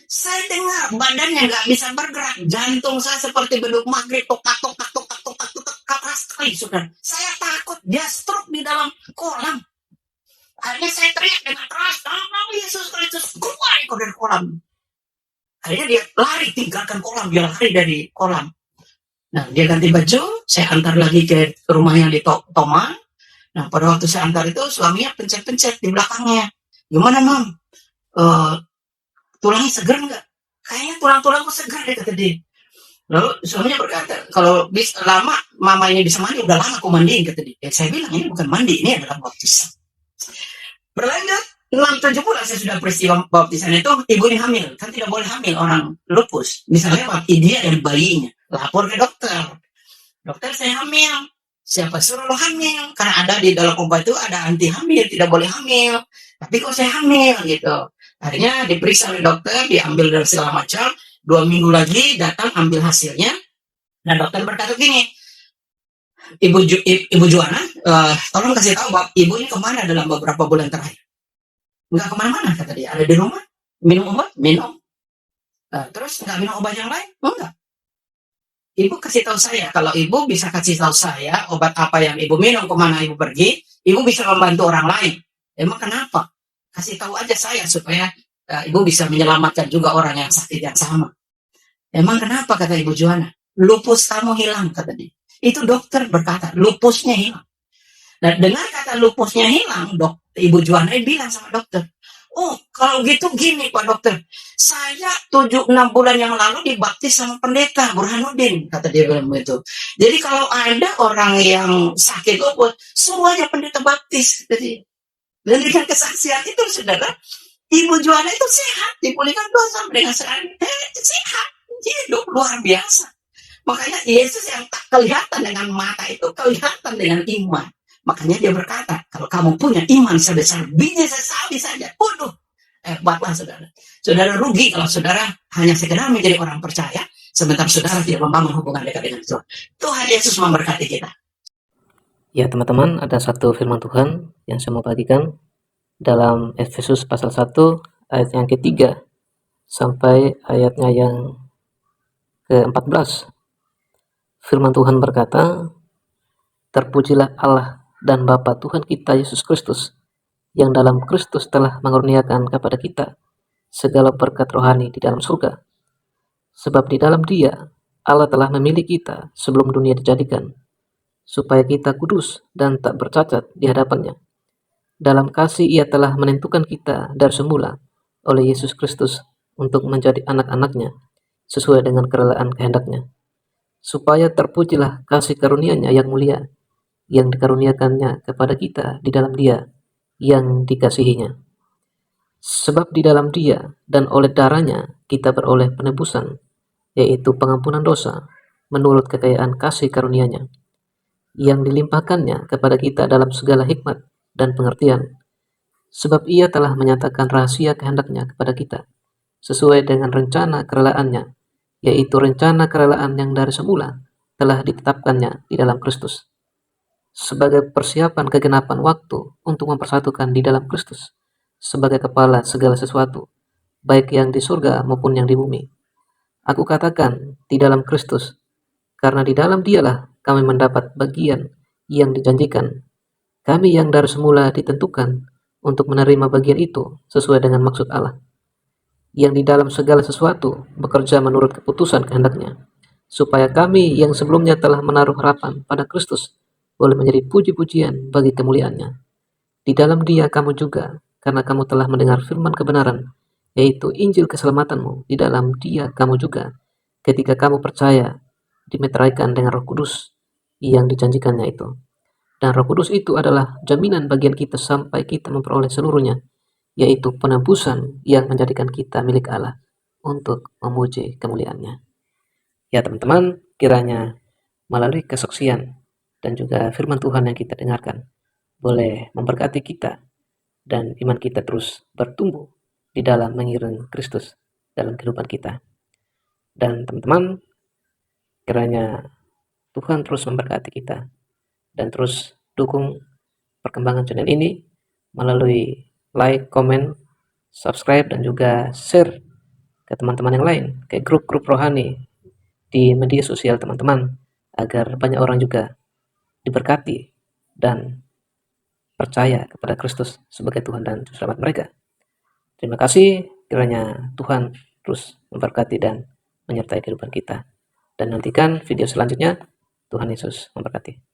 Saya dengar badannya nggak bisa bergerak, jantung saya seperti beduk maghrib, tok tak tok tak tok tak tok tak tok, keras sekali saudara. Saya takut dia stroke di dalam kolam. Akhirnya saya teriak dengan keras, nama Yesus Kristus, keluar kau dari kolam. Akhirnya dia lari, tinggalkan kolam, dia lari dari kolam. Nah dia ganti baju, saya antar lagi ke rumahnya di Toma. Nah pada waktu saya antar itu suaminya pencet-pencet di belakangnya. Gimana Mam? Tulangnya seger nggak? Kayaknya tulang-tulangku seger deh, kata dia. Lalu suaminya berkata, kalau bisa lama mama ini bisa mandi, udah lama aku mandiin, kata dia. Saya bilang ini bukan mandi, ini adalah baptisan. Berlanjut 6-7 bulan saya sudah peristiwa baptisan itu, ibu ini hamil, kan tidak boleh hamil orang lupus, bisa lewat dia dan bayinya, lapor ke dokter, dokter saya hamil, siapa suruh lo hamil, karena ada di dalam obat itu ada anti hamil, tidak boleh hamil, tapi kok saya hamil gitu. Akhirnya diperiksa oleh dokter, diambil dan segala macam, 2 minggu lagi datang ambil hasilnya, dan dokter berkata gini, Ibu Juana, tolong kasih tahu ibu ini kemana dalam beberapa bulan terakhir. Nggak kemana-mana, kata dia, ada di rumah, minum obat, minum. Terus nggak minum obat yang lain? Enggak. Ibu kasih tahu saya, kalau ibu bisa kasih tahu saya obat apa yang ibu minum, kemana ibu pergi, ibu bisa membantu orang lain. Emang kenapa? Kasih tahu aja saya supaya ibu bisa menyelamatkan juga orang yang sakit yang sama. Emang kenapa, kata Ibu Juana? Lupus kamu hilang, kata dia. Itu dokter berkata, lupusnya hilang. Dan dengar kata lupusnya hilang, Ibu Juana bilang sama dokter, oh kalau gitu gini Pak Dokter, saya 7-6 bulan yang lalu dibaptis sama pendeta Burhanuddin, kata dia bilang begitu. Jadi kalau ada orang yang sakit lupus, semuanya pendeta baptis. Jadi, dan dengan kesaksian itu saudara, Ibu Juana itu sehat, dipulihkan Tuhan sampai dengan sekarang, sehat, hidup luar biasa. Makanya Yesus yang tak kelihatan dengan mata itu kelihatan dengan iman. Makanya dia berkata, kalau kamu punya iman sebesar biji sesawi saja, waduh, hebatlah saudara. Saudara rugi kalau saudara hanya sekedar menjadi orang percaya, sebentar saudara tidak membangun hubungan dekat dengan Tuhan. Tuhan Yesus memberkati kita. Ya teman-teman, ada satu firman Tuhan yang saya mau bagikan dalam Efesus pasal 1 ayat yang ketiga sampai ayatnya yang ke-14. Firman Tuhan berkata, terpujilah Allah dan Bapa Tuhan kita Yesus Kristus, yang dalam Kristus telah mengaruniakan kepada kita segala berkat rohani di dalam surga. Sebab di dalam Dia, Allah telah memilih kita sebelum dunia dijadikan, supaya kita kudus dan tak bercacat di hadapannya. Dalam kasih Ia telah menentukan kita dari semula oleh Yesus Kristus untuk menjadi anak-anaknya, sesuai dengan kerelaan kehendak-Nya, supaya terpujilah kasih karunia-Nya yang mulia, yang dikaruniakannya kepada kita di dalam Dia, yang dikasihinya. Sebab di dalam Dia dan oleh darahnya kita beroleh penebusan, yaitu pengampunan dosa, menurut kekayaan kasih karunia-Nya, yang dilimpahkannya kepada kita dalam segala hikmat dan pengertian. Sebab Ia telah menyatakan rahasia kehendak-Nya kepada kita, sesuai dengan rencana kerelaan-Nya, yaitu rencana kerelaan yang dari semula telah ditetapkannya di dalam Kristus, sebagai persiapan kegenapan waktu untuk mempersatukan di dalam Kristus, sebagai kepala segala sesuatu, baik yang di surga maupun yang di bumi. Aku katakan di dalam Kristus, karena di dalam Dialah kami mendapat bagian yang dijanjikan. Kami yang dari semula ditentukan untuk menerima bagian itu sesuai dengan maksud Allah, yang di dalam segala sesuatu bekerja menurut keputusan kehendak-Nya, supaya kami yang sebelumnya telah menaruh harapan pada Kristus boleh menjadi puji-pujian bagi kemuliaan-Nya. Di dalam Dia kamu juga, karena kamu telah mendengar firman kebenaran, yaitu Injil keselamatanmu, di dalam Dia kamu juga, ketika kamu percaya, dimeteraikan dengan Roh Kudus yang dijanjikannya itu. Dan Roh Kudus itu adalah jaminan bagian kita sampai kita memperoleh seluruhnya, yaitu penebusan yang menjadikan kita milik Allah untuk memuji kemuliaan-Nya. Ya teman-teman, kiranya melalui kesaksian dan juga firman Tuhan yang kita dengarkan, boleh memberkati kita dan iman kita terus bertumbuh di dalam mengiring Kristus dalam kehidupan kita. Dan teman-teman, kiranya Tuhan terus memberkati kita dan terus dukung perkembangan channel ini melalui like, comment, subscribe, dan juga share ke teman-teman yang lain, ke grup-grup rohani di media sosial teman-teman, agar banyak orang juga diberkati dan percaya kepada Kristus sebagai Tuhan dan Juru Selamat mereka. Terima kasih, kiranya Tuhan terus memberkati dan menyertai kehidupan kita. Dan nantikan video selanjutnya. Tuhan Yesus memberkati.